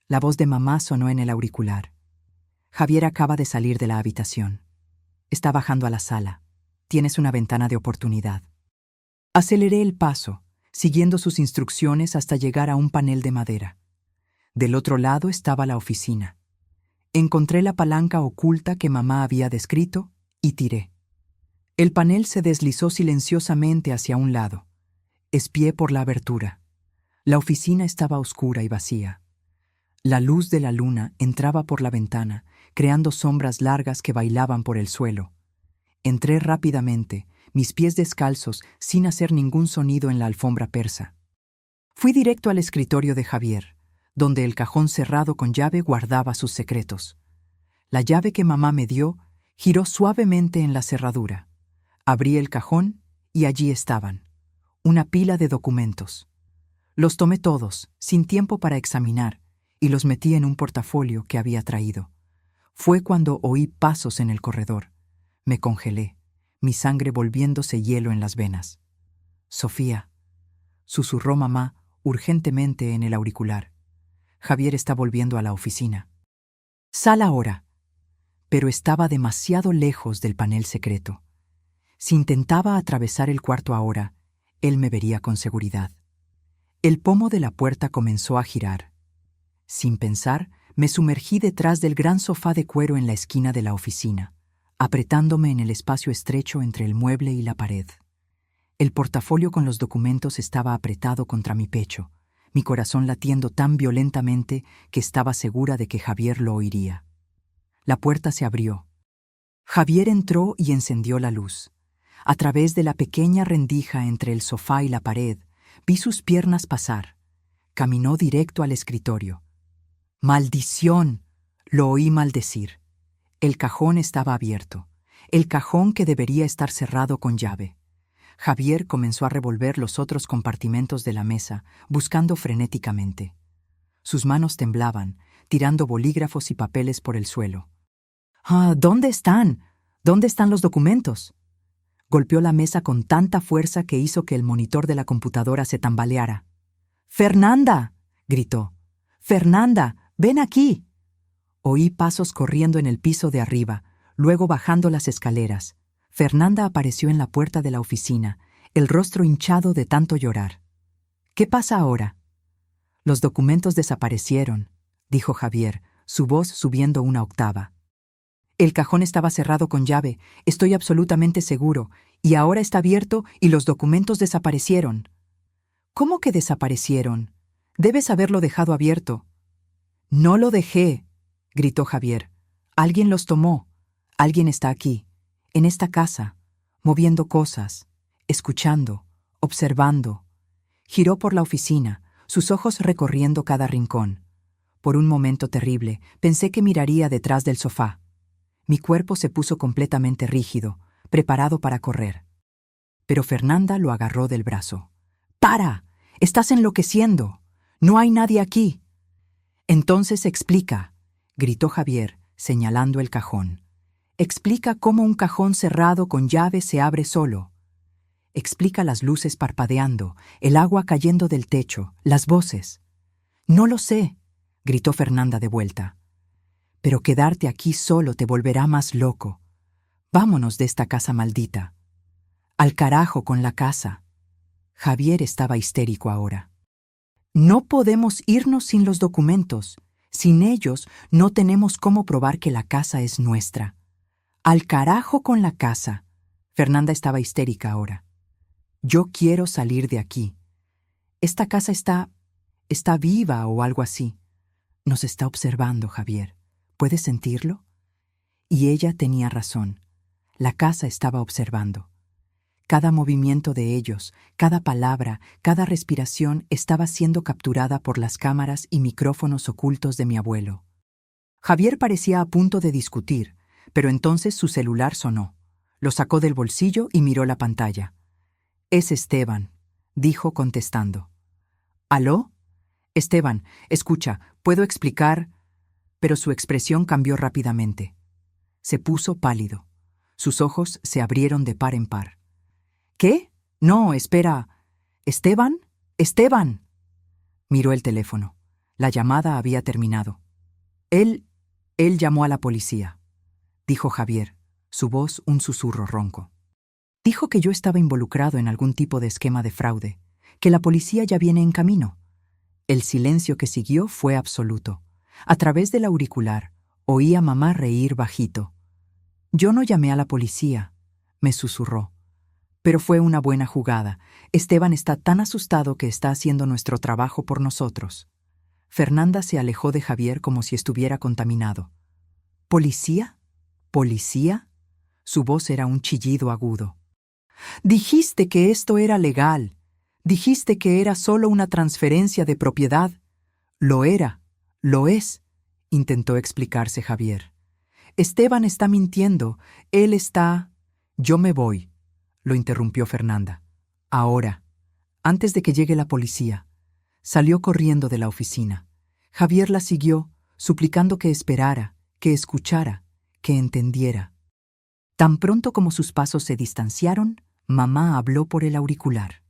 La voz de mamá sonó en el auricular. Javier acaba de salir de la habitación. Está bajando a la sala. Tienes una ventana de oportunidad. Aceleré el paso, siguiendo sus instrucciones hasta llegar a un panel de madera. Del otro lado estaba la oficina. Encontré la palanca oculta que mamá había descrito y tiré. El panel se deslizó silenciosamente hacia un lado. Espié por la abertura. La oficina estaba oscura y vacía. La luz de la luna entraba por la ventana, creando sombras largas que bailaban por el suelo. Entré rápidamente, mis pies descalzos, sin hacer ningún sonido en la alfombra persa. Fui directo al escritorio de Javier, donde el cajón cerrado con llave guardaba sus secretos. La llave que mamá me dio giró suavemente en la cerradura. Abrí el cajón y allí estaban, una pila de documentos. Los tomé todos, sin tiempo para examinar, y los metí en un portafolio que había traído. Fue cuando oí pasos en el corredor. Me congelé, mi sangre volviéndose hielo en las venas. «Sofía», susurró mamá urgentemente en el auricular. «Javier está volviendo a la oficina». «Sal ahora». Pero estaba demasiado lejos del panel secreto. Si intentaba atravesar el cuarto ahora, él me vería con seguridad. El pomo de la puerta comenzó a girar. Sin pensar, me sumergí detrás del gran sofá de cuero en la esquina de la oficina, apretándome en el espacio estrecho entre el mueble y la pared. El portafolio con los documentos estaba apretado contra mi pecho, mi corazón latiendo tan violentamente que estaba segura de que Javier lo oiría. La puerta se abrió. Javier entró y encendió la luz. A través de la pequeña rendija entre el sofá y la pared, vi sus piernas pasar. Caminó directo al escritorio. «¡Maldición!», lo oí maldecir. El cajón estaba abierto, el cajón que debería estar cerrado con llave. Javier comenzó a revolver los otros compartimentos de la mesa, buscando frenéticamente. Sus manos temblaban, tirando bolígrafos y papeles por el suelo. «¿Dónde están? ¿Dónde están los documentos?». Golpeó la mesa con tanta fuerza que hizo que el monitor de la computadora se tambaleara. «¡Fernanda!», gritó. «¡Fernanda, ven aquí!». Oí pasos corriendo en el piso de arriba, luego bajando las escaleras. Fernanda apareció en la puerta de la oficina, el rostro hinchado de tanto llorar. «¿Qué pasa ahora?». «Los documentos desaparecieron», dijo Javier, su voz subiendo una octava. «El cajón estaba cerrado con llave, estoy absolutamente seguro, y ahora está abierto y los documentos desaparecieron». «¿Cómo que desaparecieron? Debes haberlo dejado abierto». «No lo dejé», gritó Javier. «Alguien los tomó. Alguien está aquí, en esta casa, moviendo cosas, escuchando, observando». Giró por la oficina, sus ojos recorriendo cada rincón. Por un momento terrible, pensé que miraría detrás del sofá. Mi cuerpo se puso completamente rígido, preparado para correr. Pero Fernanda lo agarró del brazo. «¡Para! ¡Estás enloqueciendo! ¡No hay nadie aquí!». «Entonces explica», gritó Javier, señalando el cajón. «Explica cómo un cajón cerrado con llave se abre solo. Explica las luces parpadeando, el agua cayendo del techo, las voces». «No lo sé», gritó Fernanda de vuelta. «Pero quedarte aquí solo te volverá más loco. Vámonos de esta casa maldita. Al carajo con la casa». Javier estaba histérico ahora. «No podemos irnos sin los documentos. Sin ellos no tenemos cómo probar que la casa es nuestra. Al carajo con la casa». Fernanda estaba histérica ahora. «Yo quiero salir de aquí. Esta casa está viva o algo así. Nos está observando, Javier. ¿Puedes sentirlo?». Y ella tenía razón. La casa estaba observando. Cada movimiento de ellos, cada palabra, cada respiración estaba siendo capturada por las cámaras y micrófonos ocultos de mi abuelo. Javier parecía a punto de discutir, pero entonces su celular sonó. Lo sacó del bolsillo y miró la pantalla. «Es Esteban», dijo contestando. ¿Aló? Esteban, escucha, ¿puedo explicar? Pero su expresión cambió rápidamente. Se puso pálido. Sus ojos se abrieron de par en par. ¿Qué? No, espera. ¿Esteban? ¡Esteban! Miró el teléfono. La llamada había terminado. Él llamó a la policía, dijo Javier, su voz un susurro ronco. Dijo que yo estaba involucrado en algún tipo de esquema de fraude, que la policía ya viene en camino. El silencio que siguió fue absoluto. A través del auricular, oí a mamá reír bajito. Yo no llamé a la policía, me susurró. Pero fue una buena jugada. Esteban está tan asustado que está haciendo nuestro trabajo por nosotros. Fernanda se alejó de Javier como si estuviera contaminado. ¿Policía? ¿Policía? Su voz era un chillido agudo. Dijiste que esto era legal. Dijiste que era solo una transferencia de propiedad. Lo era, lo es, intentó explicarse Javier. Esteban está mintiendo. Él está... Yo me voy, lo interrumpió Fernanda. Ahora, antes de que llegue la policía. Salió corriendo de la oficina. Javier la siguió, suplicando que esperara, que escuchara, que entendiera. Tan pronto como sus pasos se distanciaron, mamá habló por el auricular.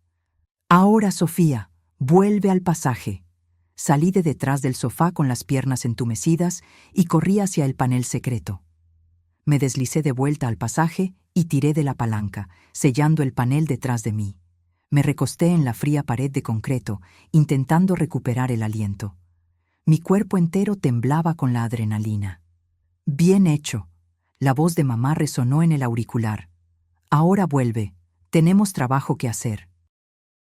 Ahora, Sofía, vuelve al pasaje. Salí de detrás del sofá con las piernas entumecidas y corrí hacia el panel secreto. Me deslicé de vuelta al pasaje y tiré de la palanca, sellando el panel detrás de mí. Me recosté en la fría pared de concreto, intentando recuperar el aliento. Mi cuerpo entero temblaba con la adrenalina. Bien hecho. La voz de mamá resonó en el auricular. Ahora vuelve. Tenemos trabajo que hacer.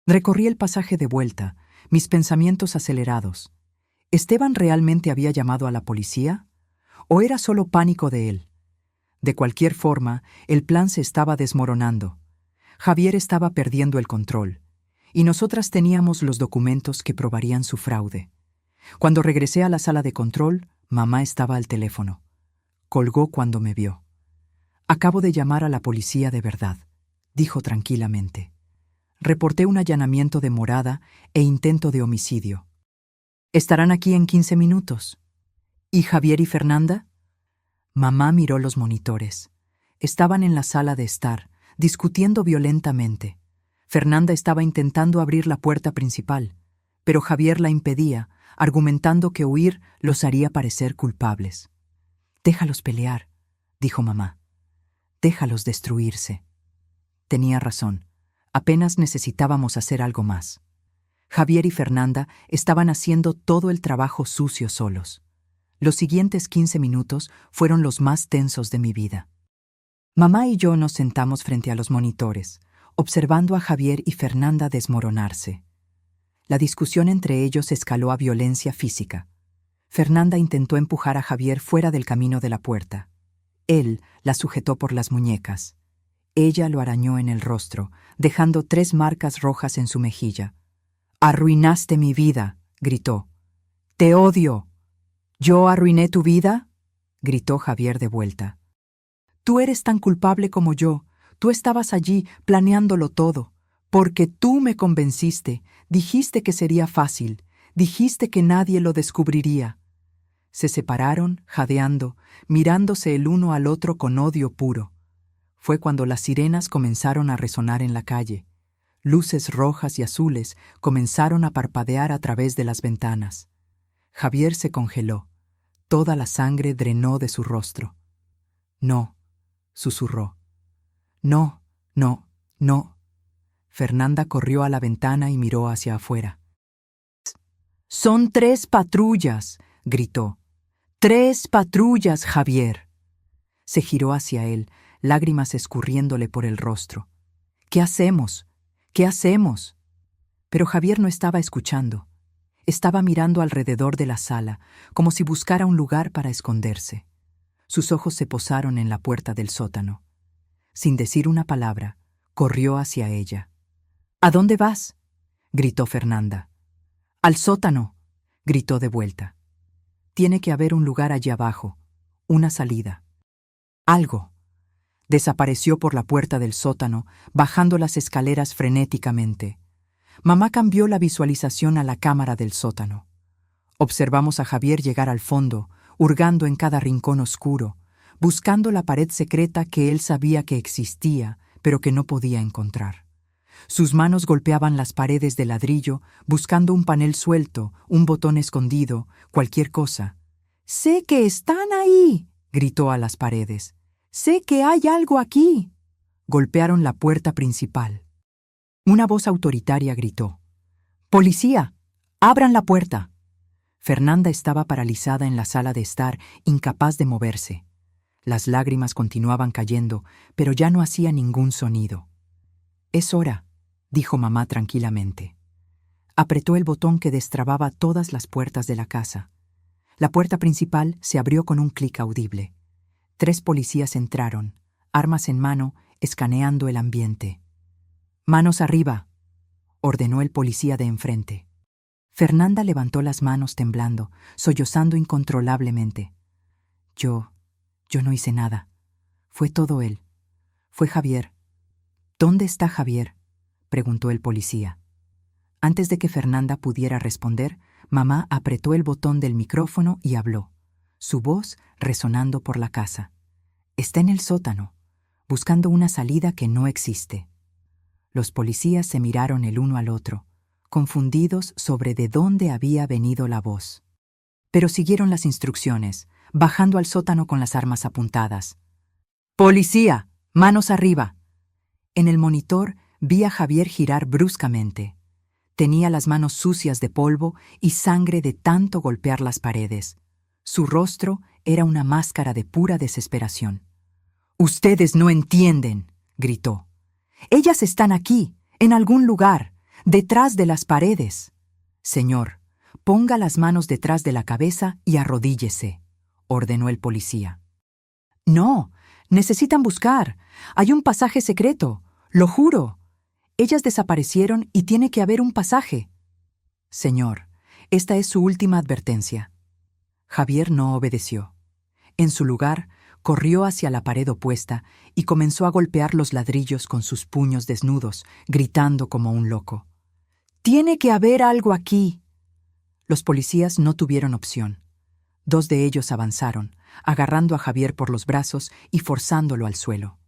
Recorrí el pasaje de vuelta, mis pensamientos acelerados. ¿Esteban realmente había llamado a la policía? ¿O era solo pánico de él? De cualquier forma, el plan se estaba desmoronando. Javier estaba perdiendo el control, y nosotras teníamos los documentos que probarían su fraude. Cuando regresé a la sala de control, mamá estaba al teléfono. Colgó cuando me vio. Acabo de llamar a la policía de verdad, dijo tranquilamente. Reporté un allanamiento de morada e intento de homicidio. Estarán aquí en 15 minutos. ¿Y Javier y Fernanda? Mamá miró los monitores. Estaban en la sala de estar, discutiendo violentamente. Fernanda estaba intentando abrir la puerta principal, pero Javier la impedía, argumentando que huir los haría parecer culpables. «Déjalos pelear», dijo mamá. «Déjalos destruirse». Tenía razón. Apenas necesitábamos hacer algo más. Javier y Fernanda estaban haciendo todo el trabajo sucio solos. Los siguientes 15 minutos fueron los más tensos de mi vida. Mamá y yo nos sentamos frente a los monitores, observando a Javier y Fernanda desmoronarse. La discusión entre ellos escaló a violencia física. Fernanda intentó empujar a Javier fuera del camino de la puerta. Él la sujetó por las muñecas. Ella lo arañó en el rostro, dejando 3 marcas rojas en su mejilla. «Arruinaste mi vida», gritó. «Te odio». «¿Yo arruiné tu vida?», gritó Javier de vuelta. «Tú eres tan culpable como yo. Tú estabas allí planeándolo todo. Porque tú me convenciste. Dijiste que sería fácil. Dijiste que nadie lo descubriría». Se separaron, jadeando, mirándose el uno al otro con odio puro. Fue cuando las sirenas comenzaron a resonar en la calle. Luces rojas y azules comenzaron a parpadear a través de las ventanas. Javier se congeló. Toda la sangre drenó de su rostro. «No», susurró. «No, no, no». Fernanda corrió a la ventana y miró hacia afuera. «Son 3 patrullas», gritó. «3 patrullas, Javier». Se giró hacia él, lágrimas escurriéndole por el rostro. «¿Qué hacemos? ¿Qué hacemos?». Pero Javier no estaba escuchando. Estaba mirando alrededor de la sala, como si buscara un lugar para esconderse. Sus ojos se posaron en la puerta del sótano. Sin decir una palabra, corrió hacia ella. «¿A dónde vas?», gritó Fernanda. «Al sótano», gritó de vuelta. «Tiene que haber un lugar allí abajo, una salida». Algo. Desapareció por la puerta del sótano, bajando las escaleras frenéticamente. Mamá cambió la visualización a la cámara del sótano. Observamos a Javier llegar al fondo, hurgando en cada rincón oscuro, buscando la pared secreta que él sabía que existía, pero que no podía encontrar. Sus manos golpeaban las paredes de ladrillo, buscando un panel suelto, un botón escondido, cualquier cosa. «¡Sé que están ahí!», gritó a las paredes. «¡Sé que hay algo aquí!». Golpearon la puerta principal. Una voz autoritaria gritó: «¡Policía! ¡Abran la puerta!». Fernanda estaba paralizada en la sala de estar, incapaz de moverse. Las lágrimas continuaban cayendo, pero ya no hacía ningún sonido. «Es hora», dijo mamá tranquilamente. Apretó el botón que destrababa todas las puertas de la casa. La puerta principal se abrió con un clic audible. 3 policías entraron, armas en mano, escaneando el ambiente. «Manos arriba», ordenó el policía de enfrente. Fernanda levantó las manos temblando, sollozando incontrolablemente. Yo no hice nada. Fue todo él. Fue Javier. «¿Dónde está Javier?», preguntó el policía. Antes de que Fernanda pudiera responder, mamá apretó el botón del micrófono y habló, su voz resonando por la casa. «Está en el sótano, buscando una salida que no existe». Los policías se miraron el uno al otro, confundidos sobre de dónde había venido la voz. Pero siguieron las instrucciones, bajando al sótano con las armas apuntadas. «¡Policía! ¡Manos arriba!». En el monitor vi a Javier girar bruscamente. Tenía las manos sucias de polvo y sangre de tanto golpear las paredes. Su rostro era una máscara de pura desesperación. «¡Ustedes no entienden!», gritó. «Ellas están aquí, en algún lugar, detrás de las paredes». «Señor, ponga las manos detrás de la cabeza y arrodíllese», ordenó el policía. «No, necesitan buscar. Hay un pasaje secreto, lo juro. Ellas desaparecieron y tiene que haber un pasaje». «Señor, esta es su última advertencia». Javier no obedeció. En su lugar, corrió hacia la pared opuesta y comenzó a golpear los ladrillos con sus puños desnudos, gritando como un loco. «¡Tiene que haber algo aquí!». Los policías no tuvieron opción. 2 de ellos avanzaron, agarrando a Javier por los brazos y forzándolo al suelo.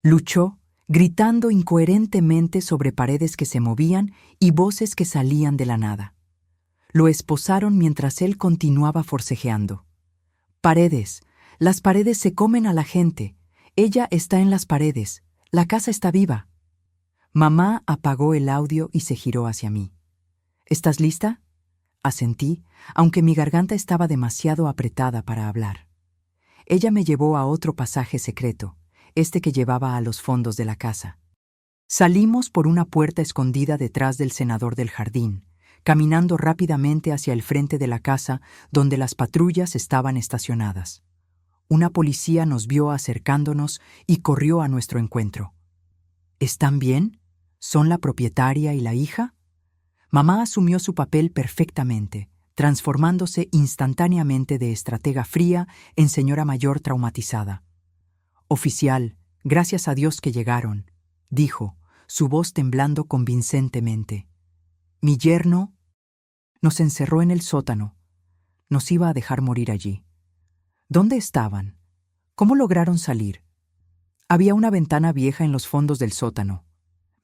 Luchó, gritando incoherentemente sobre paredes que se movían y voces que salían de la nada. Lo esposaron mientras él continuaba forcejeando. «Paredes, las paredes se comen a la gente. Ella está en las paredes. La casa está viva». Mamá apagó el audio y se giró hacia mí. «¿Estás lista?». Asentí, aunque mi garganta estaba demasiado apretada para hablar. Ella me llevó a otro pasaje secreto, este que llevaba a los fondos de la casa. Salimos por una puerta escondida detrás del cenador del jardín, caminando rápidamente hacia el frente de la casa donde las patrullas estaban estacionadas. Una policía nos vio acercándonos y corrió a nuestro encuentro. «¿Están bien? ¿Son la propietaria y la hija?». Mamá asumió su papel perfectamente, transformándose instantáneamente de estratega fría en señora mayor traumatizada. «Oficial, gracias a Dios que llegaron», dijo, su voz temblando convincentemente. «Mi yerno nos encerró en el sótano. Nos iba a dejar morir allí». «¿Dónde estaban? ¿Cómo lograron salir?». «Había una ventana vieja en los fondos del sótano».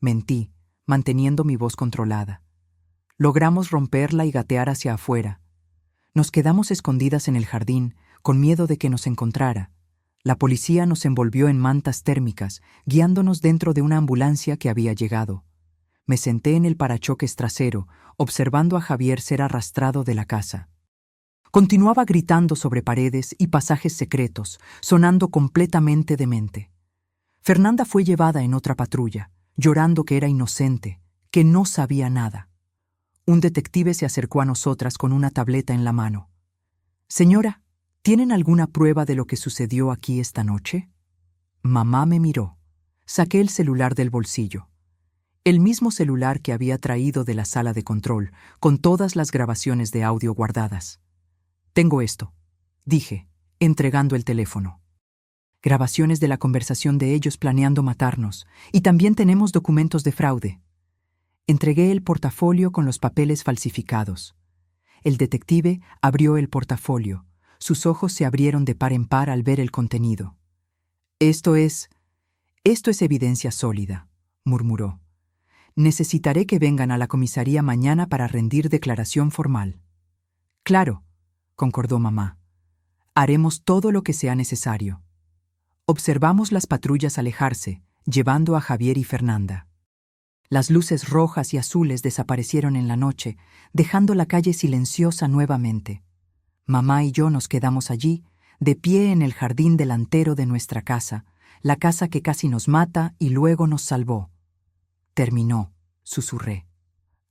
Mentí, manteniendo mi voz controlada. Logramos romperla y gatear hacia afuera. Nos quedamos escondidas en el jardín, con miedo de que nos encontrara. La policía nos envolvió en mantas térmicas, guiándonos dentro de una ambulancia que había llegado. Me senté en el parachoques trasero, observando a Javier ser arrastrado de la casa. Continuaba gritando sobre paredes y pasajes secretos, sonando completamente demente. Fernanda fue llevada en otra patrulla, llorando que era inocente, que no sabía nada. Un detective se acercó a nosotras con una tableta en la mano. «Señora, ¿tienen alguna prueba de lo que sucedió aquí esta noche?». Mamá me miró. Saqué el celular del bolsillo. El mismo celular que había traído de la sala de control, con todas las grabaciones de audio guardadas. «Tengo esto», dije, entregando el teléfono. «Grabaciones de la conversación de ellos planeando matarnos, y también tenemos documentos de fraude». Entregué el portafolio con los papeles falsificados. El detective abrió el portafolio. Sus ojos se abrieron de par en par al ver el contenido. Esto es evidencia sólida, murmuró. Necesitaré que vengan a la comisaría mañana para rendir declaración formal. Claro, concordó mamá. Haremos todo lo que sea necesario. Observamos las patrullas alejarse, llevando a Javier y Fernanda. Las luces rojas y azules desaparecieron en la noche, dejando la calle silenciosa nuevamente. Mamá y yo nos quedamos allí, de pie en el jardín delantero de nuestra casa, la casa que casi nos mata y luego nos salvó. Terminó, susurré.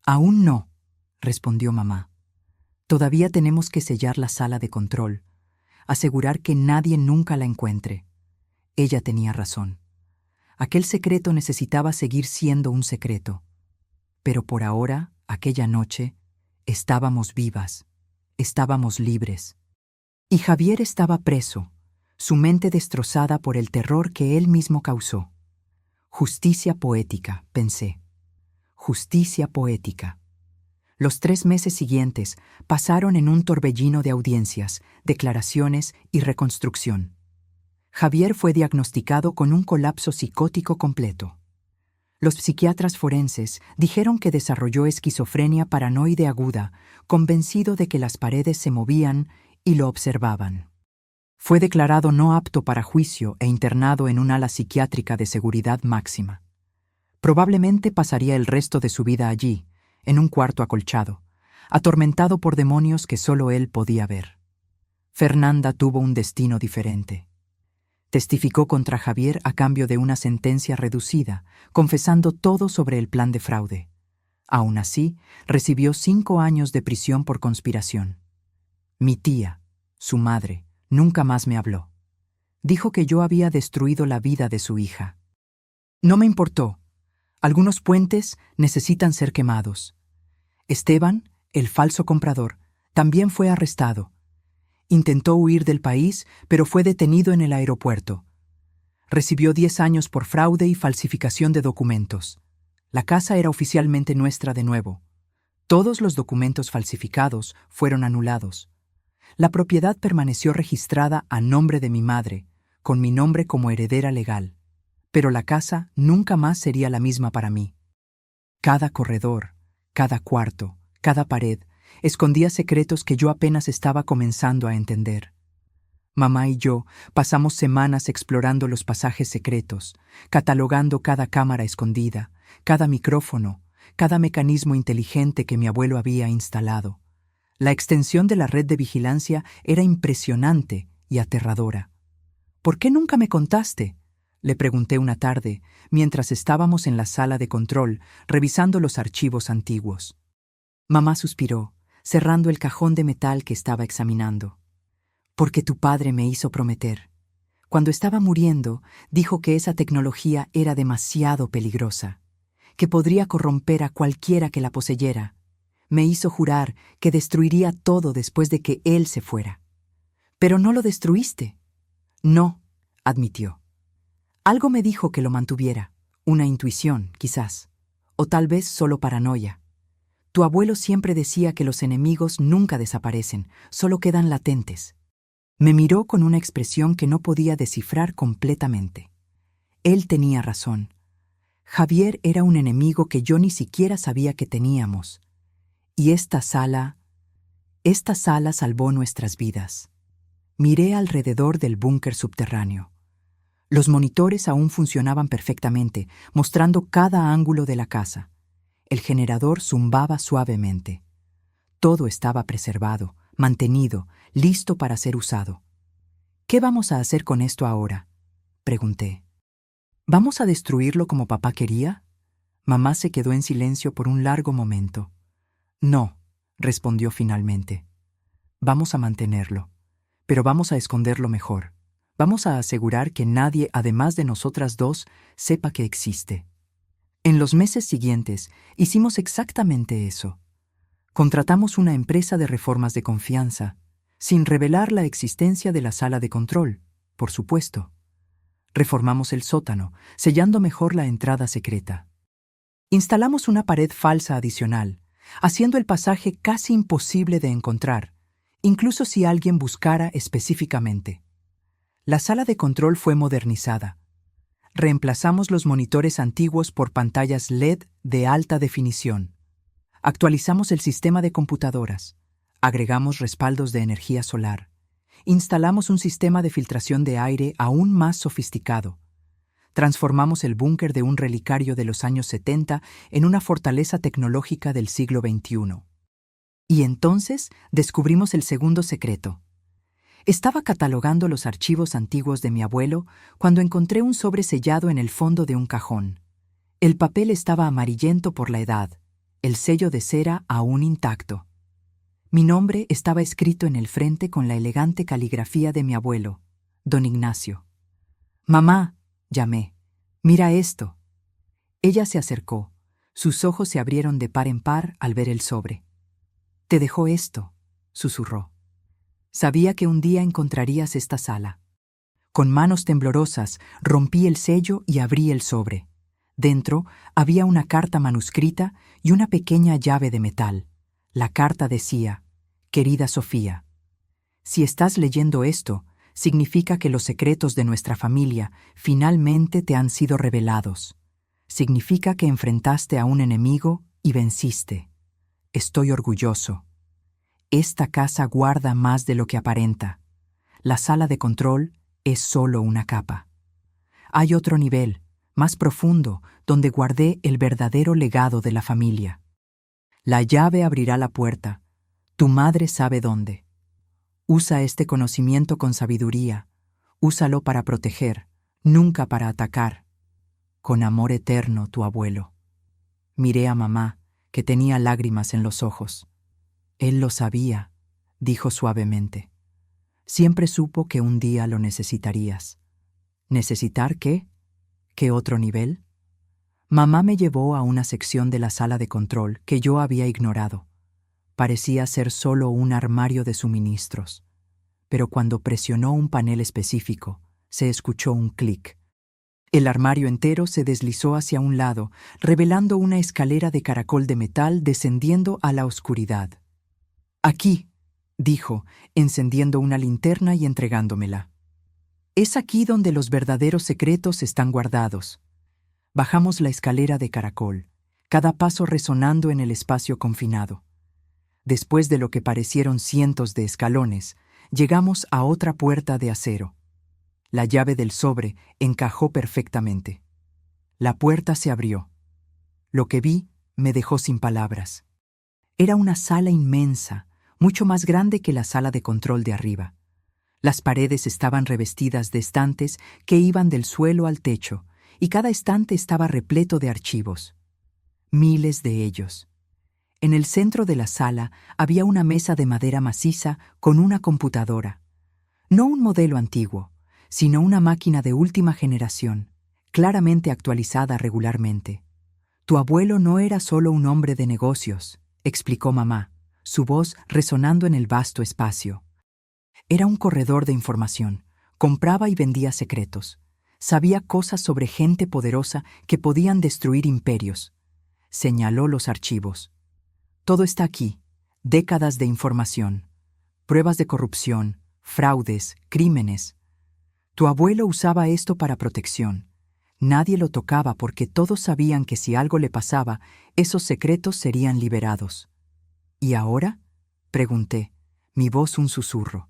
Aún no, respondió mamá. Todavía tenemos que sellar la sala de control, asegurar que nadie nunca la encuentre. Ella tenía razón. Aquel secreto necesitaba seguir siendo un secreto. Pero por ahora, aquella noche, estábamos vivas, estábamos libres. Y Javier estaba preso, su mente destrozada por el terror que él mismo causó. Justicia poética, pensé. Justicia poética. Los 3 meses siguientes pasaron en un torbellino de audiencias, declaraciones y reconstrucción. Javier fue diagnosticado con un colapso psicótico completo. Los psiquiatras forenses dijeron que desarrolló esquizofrenia paranoide aguda, convencido de que las paredes se movían y lo observaban. Fue declarado no apto para juicio e internado en un ala psiquiátrica de seguridad máxima. Probablemente pasaría el resto de su vida allí, en un cuarto acolchado, atormentado por demonios que solo él podía ver. Fernanda tuvo un destino diferente. Testificó contra Javier a cambio de una sentencia reducida, confesando todo sobre el plan de fraude. Aún así, recibió 5 años de prisión por conspiración. Mi tía, su madre, nunca más me habló. Dijo que yo había destruido la vida de su hija. No me importó. Algunos puentes necesitan ser quemados. Esteban, el falso comprador, también fue arrestado. Intentó huir del país, pero fue detenido en el aeropuerto. Recibió 10 años por fraude y falsificación de documentos. La casa era oficialmente nuestra de nuevo. Todos los documentos falsificados fueron anulados. La propiedad permaneció registrada a nombre de mi madre, con mi nombre como heredera legal. Pero la casa nunca más sería la misma para mí. Cada corredor, cada cuarto, cada pared, escondía secretos que yo apenas estaba comenzando a entender. Mamá y yo pasamos semanas explorando los pasajes secretos, catalogando cada cámara escondida, cada micrófono, cada mecanismo inteligente que mi abuelo había instalado. La extensión de la red de vigilancia era impresionante y aterradora. ¿Por qué nunca me contaste?, le pregunté una tarde, mientras estábamos en la sala de control, revisando los archivos antiguos. Mamá suspiró, cerrando el cajón de metal que estaba examinando. Porque tu padre me hizo prometer. Cuando estaba muriendo, dijo que esa tecnología era demasiado peligrosa, que podría corromper a cualquiera que la poseyera. Me hizo jurar que destruiría todo después de que él se fuera. Pero no lo destruiste. No, admitió. Algo me dijo que lo mantuviera, una intuición, quizás, o tal vez solo paranoia. Tu abuelo siempre decía que los enemigos nunca desaparecen, solo quedan latentes. Me miró con una expresión que no podía descifrar completamente. Él tenía razón. Javier era un enemigo que yo ni siquiera sabía que teníamos. Y esta sala salvó nuestras vidas. Miré alrededor del búnker subterráneo. Los monitores aún funcionaban perfectamente, mostrando cada ángulo de la casa. El generador zumbaba suavemente. Todo estaba preservado, mantenido, listo para ser usado. ¿Qué vamos a hacer con esto ahora?, pregunté. ¿Vamos a destruirlo como papá quería? Mamá se quedó en silencio por un largo momento. No, respondió finalmente. Vamos a mantenerlo, pero vamos a esconderlo mejor. Vamos a asegurar que nadie, además de nosotras dos, sepa que existe. En los meses siguientes, hicimos exactamente eso. Contratamos una empresa de reformas de confianza, sin revelar la existencia de la sala de control, por supuesto. Reformamos el sótano, sellando mejor la entrada secreta. Instalamos una pared falsa adicional, haciendo el pasaje casi imposible de encontrar, incluso si alguien buscara específicamente. La sala de control fue modernizada. Reemplazamos los monitores antiguos por pantallas LED de alta definición. Actualizamos el sistema de computadoras. Agregamos respaldos de energía solar. Instalamos un sistema de filtración de aire aún más sofisticado. Transformamos el búnker de un relicario de los años 70 en una fortaleza tecnológica del siglo XXI. Y entonces descubrimos el segundo secreto. Estaba catalogando los archivos antiguos de mi abuelo cuando encontré un sobre sellado en el fondo de un cajón. El papel estaba amarillento por la edad, el sello de cera aún intacto. Mi nombre estaba escrito en el frente con la elegante caligrafía de mi abuelo, don Ignacio. «Mamá», llamé, «mira esto». Ella se acercó. Sus ojos se abrieron de par en par al ver el sobre. «Te dejó esto», susurró. «Sabía que un día encontrarías esta sala». Con manos temblorosas rompí el sello y abrí el sobre. Dentro había una carta manuscrita y una pequeña llave de metal. La carta decía: «Querida Sofía, si estás leyendo esto, significa que los secretos de nuestra familia finalmente te han sido revelados. Significa que enfrentaste a un enemigo y venciste. Estoy orgulloso. Esta casa guarda más de lo que aparenta. La sala de control es solo una capa. Hay otro nivel, más profundo, donde guardé el verdadero legado de la familia. La llave abrirá la puerta. Tu madre sabe dónde. Usa este conocimiento con sabiduría. Úsalo para proteger, nunca para atacar. Con amor eterno, tu abuelo». Miré a mamá, que tenía lágrimas en los ojos. «Él lo sabía», dijo suavemente. «Siempre supo que un día lo necesitarías». ¿Necesitar qué? ¿Qué otro nivel? Mamá me llevó a una sección de la sala de control que yo había ignorado. Parecía ser solo un armario de suministros. Pero cuando presionó un panel específico, se escuchó un clic. El armario entero se deslizó hacia un lado, revelando una escalera de caracol de metal descendiendo a la oscuridad. «Aquí», dijo, encendiendo una linterna y entregándomela. «Es aquí donde los verdaderos secretos están guardados». Bajamos la escalera de caracol, cada paso resonando en el espacio confinado. Después de lo que parecieron cientos de escalones, llegamos a otra puerta de acero. La llave del sobre encajó perfectamente. La puerta se abrió. Lo que vi me dejó sin palabras. Era una sala inmensa, mucho más grande que la sala de control de arriba. Las paredes estaban revestidas de estantes que iban del suelo al techo, y cada estante estaba repleto de archivos. Miles de ellos. En el centro de la sala había una mesa de madera maciza con una computadora. No un modelo antiguo, sino una máquina de última generación, claramente actualizada regularmente. «Tu abuelo no era solo un hombre de negocios», explicó mamá, su voz resonando en el vasto espacio. «Era un corredor de información, compraba y vendía secretos. Sabía cosas sobre gente poderosa que podían destruir imperios». Señaló los archivos. «Todo está aquí, décadas de información, pruebas de corrupción, fraudes, crímenes. Tu abuelo usaba esto para protección. Nadie lo tocaba porque todos sabían que si algo le pasaba, esos secretos serían liberados». «¿Y ahora?», pregunté, mi voz un susurro.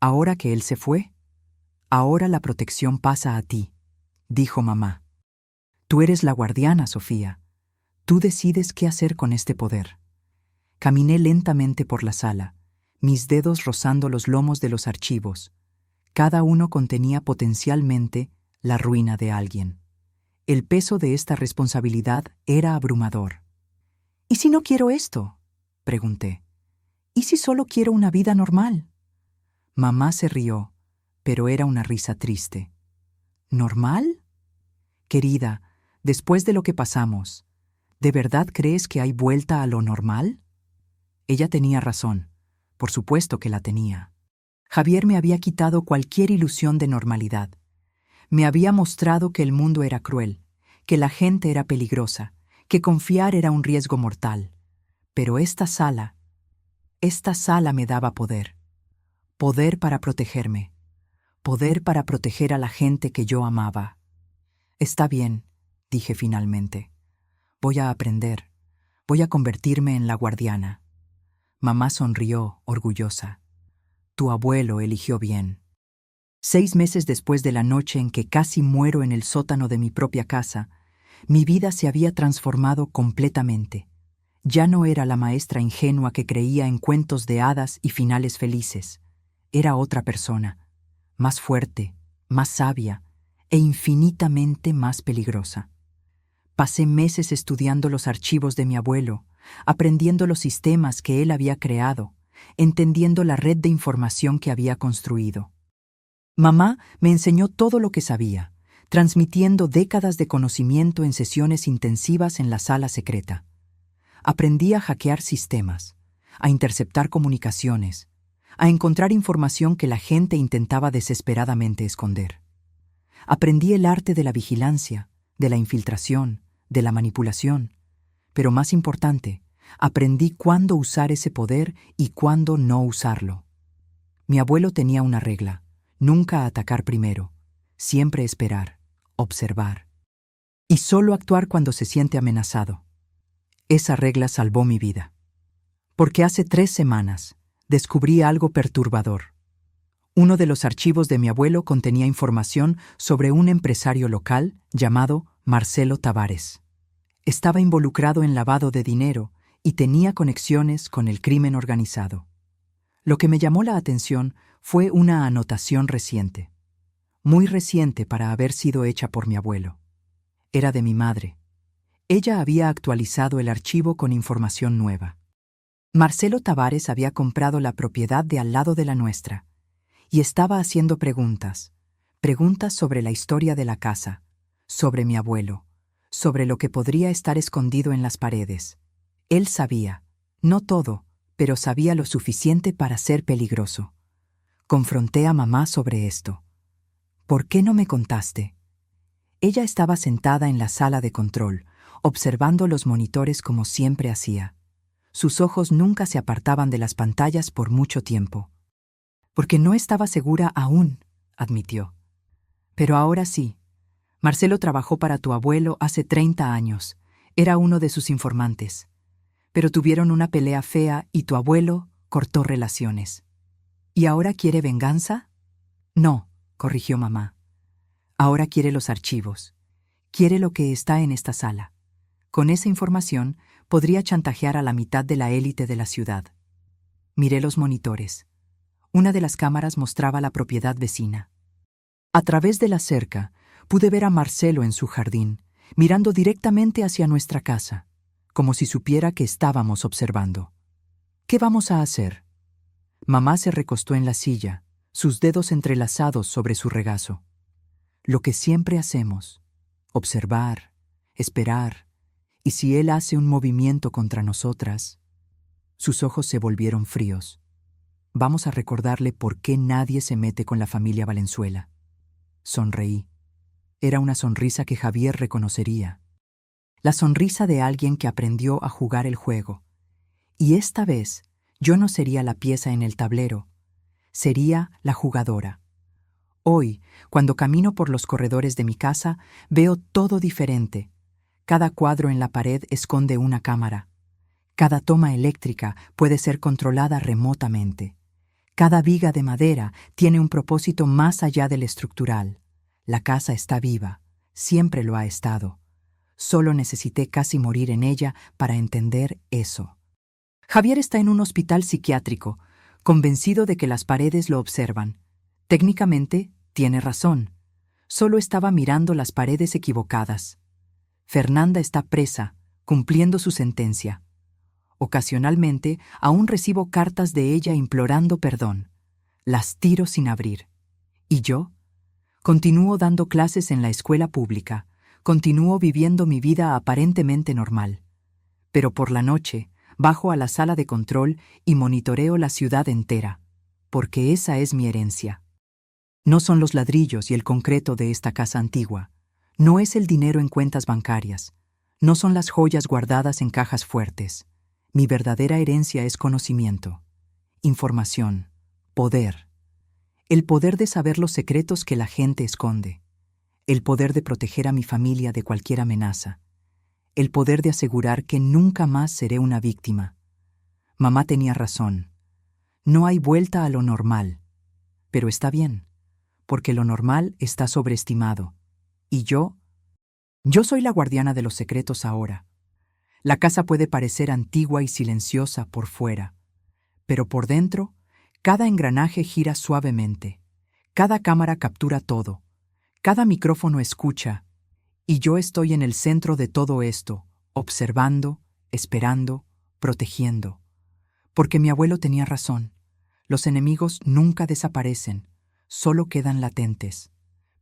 «¿Ahora que él se fue? Ahora la protección pasa a ti», dijo mamá. «Tú eres la guardiana, Sofía. Tú decides qué hacer con este poder». Caminé lentamente por la sala, mis dedos rozando los lomos de los archivos. Cada uno contenía potencialmente la ruina de alguien. El peso de esta responsabilidad era abrumador. «¿Y si no quiero esto?», pregunté. «¿Y si solo quiero una vida normal?». Mamá se rió, pero era una risa triste. «¿Normal? Querida, después de lo que pasamos, ¿de verdad crees que hay vuelta a lo normal?». Ella tenía razón. Por supuesto que la tenía. Javier me había quitado cualquier ilusión de normalidad. Me había mostrado que el mundo era cruel, que la gente era peligrosa, que confiar era un riesgo mortal. Pero esta sala me daba poder. Poder para protegerme. Poder para proteger a la gente que yo amaba. Está bien, dije finalmente. Voy a aprender. Voy a convertirme en la guardiana. Mamá sonrió, orgullosa. Tu abuelo eligió bien. 6 meses después de la noche en que casi muero en el sótano de mi propia casa, mi vida se había transformado completamente. Ya no era la maestra ingenua que creía en cuentos de hadas y finales felices. Era otra persona, más fuerte, más sabia e infinitamente más peligrosa. Pasé meses estudiando los archivos de mi abuelo, aprendiendo los sistemas que él había creado, entendiendo la red de información que había construido. Mamá me enseñó todo lo que sabía, transmitiendo décadas de conocimiento en sesiones intensivas en la sala secreta. Aprendí a hackear sistemas, a interceptar comunicaciones, a encontrar información que la gente intentaba desesperadamente esconder. Aprendí el arte de la vigilancia, de la infiltración, de la manipulación, pero más importante, aprendí cuándo usar ese poder y cuándo no usarlo. Mi abuelo tenía una regla: nunca atacar primero, siempre esperar, observar, y solo actuar cuando se siente amenazado. Esa regla salvó mi vida. Porque hace 3 semanas descubrí algo perturbador. Uno de los archivos de mi abuelo contenía información sobre un empresario local llamado Marcelo Tavares. Estaba involucrado en lavado de dinero y tenía conexiones con el crimen organizado. Lo que me llamó la atención fue una anotación reciente, muy reciente para haber sido hecha por mi abuelo. Era de mi madre. Ella había actualizado el archivo con información nueva. Marcelo Tavares había comprado la propiedad de al lado de la nuestra y estaba haciendo preguntas sobre la historia de la casa, sobre mi abuelo, sobre lo que podría estar escondido en las paredes. Él sabía, no todo, pero sabía lo suficiente para ser peligroso. Confronté a mamá sobre esto. ¿Por qué no me contaste? Ella estaba sentada en la sala de control, observando los monitores como siempre hacía. Sus ojos nunca se apartaban de las pantallas por mucho tiempo. Porque no estaba segura aún, admitió. Pero ahora sí. Marcelo trabajó para tu abuelo hace 30 años. Era uno de sus informantes. Pero tuvieron una pelea fea y tu abuelo cortó relaciones. ¿Y ahora quiere venganza? No, corrigió mamá. Ahora quiere los archivos. Quiere lo que está en esta sala. Con esa información podría chantajear a la mitad de la élite de la ciudad. Miré los monitores. Una de las cámaras mostraba la propiedad vecina. A través de la cerca pude ver a Marcelo en su jardín, mirando directamente hacia nuestra casa, como si supiera que estábamos observando. ¿Qué vamos a hacer? Mamá se recostó en la silla, sus dedos entrelazados sobre su regazo. Lo que siempre hacemos: observar, esperar, y si él hace un movimiento contra nosotras. Sus ojos se volvieron fríos. Vamos a recordarle por qué nadie se mete con la familia Valenzuela. Sonreí. Era una sonrisa que Javier reconocería. La sonrisa de alguien que aprendió a jugar el juego. Y esta vez yo no sería la pieza en el tablero, sería la jugadora. Hoy, cuando camino por los corredores de mi casa, veo todo diferente. Cada cuadro en la pared esconde una cámara. Cada toma eléctrica puede ser controlada remotamente. Cada viga de madera tiene un propósito más allá del estructural. La casa está viva, siempre lo ha estado. Solo necesité casi morir en ella para entender eso. Javier está en un hospital psiquiátrico, convencido de que las paredes lo observan. Técnicamente, tiene razón. Solo estaba mirando las paredes equivocadas. Fernanda está presa, cumpliendo su sentencia. Ocasionalmente, aún recibo cartas de ella implorando perdón. Las tiro sin abrir. ¿Y yo? Continúo dando clases en la escuela pública. Continúo viviendo mi vida aparentemente normal. Pero por la noche, bajo a la sala de control y monitoreo la ciudad entera, porque esa es mi herencia. No son los ladrillos y el concreto de esta casa antigua. No es el dinero en cuentas bancarias. No son las joyas guardadas en cajas fuertes. Mi verdadera herencia es conocimiento, información, poder. El poder de saber los secretos que la gente esconde. El poder de proteger a mi familia de cualquier amenaza. El poder de asegurar que nunca más seré una víctima. Mamá tenía razón. No hay vuelta a lo normal. Pero está bien, porque lo normal está sobreestimado. Y yo soy la guardiana de los secretos ahora. La casa puede parecer antigua y silenciosa por fuera, pero por dentro, cada engranaje gira suavemente, cada cámara captura todo, cada micrófono escucha, y yo estoy en el centro de todo esto, observando, esperando, protegiendo. Porque mi abuelo tenía razón. Los enemigos nunca desaparecen, solo quedan latentes.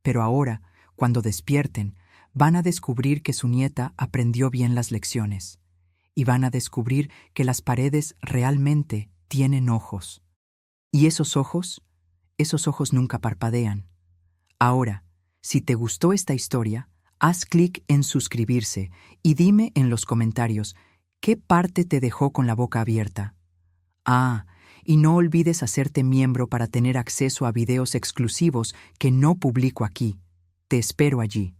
Pero ahora, cuando despierten, van a descubrir que su nieta aprendió bien las lecciones. Y van a descubrir que las paredes realmente tienen ojos. Y esos ojos nunca parpadean. Ahora, si te gustó esta historia, haz clic en suscribirse y dime en los comentarios qué parte te dejó con la boca abierta. Ah, y no olvides hacerte miembro para tener acceso a videos exclusivos que no publico aquí. Te espero allí.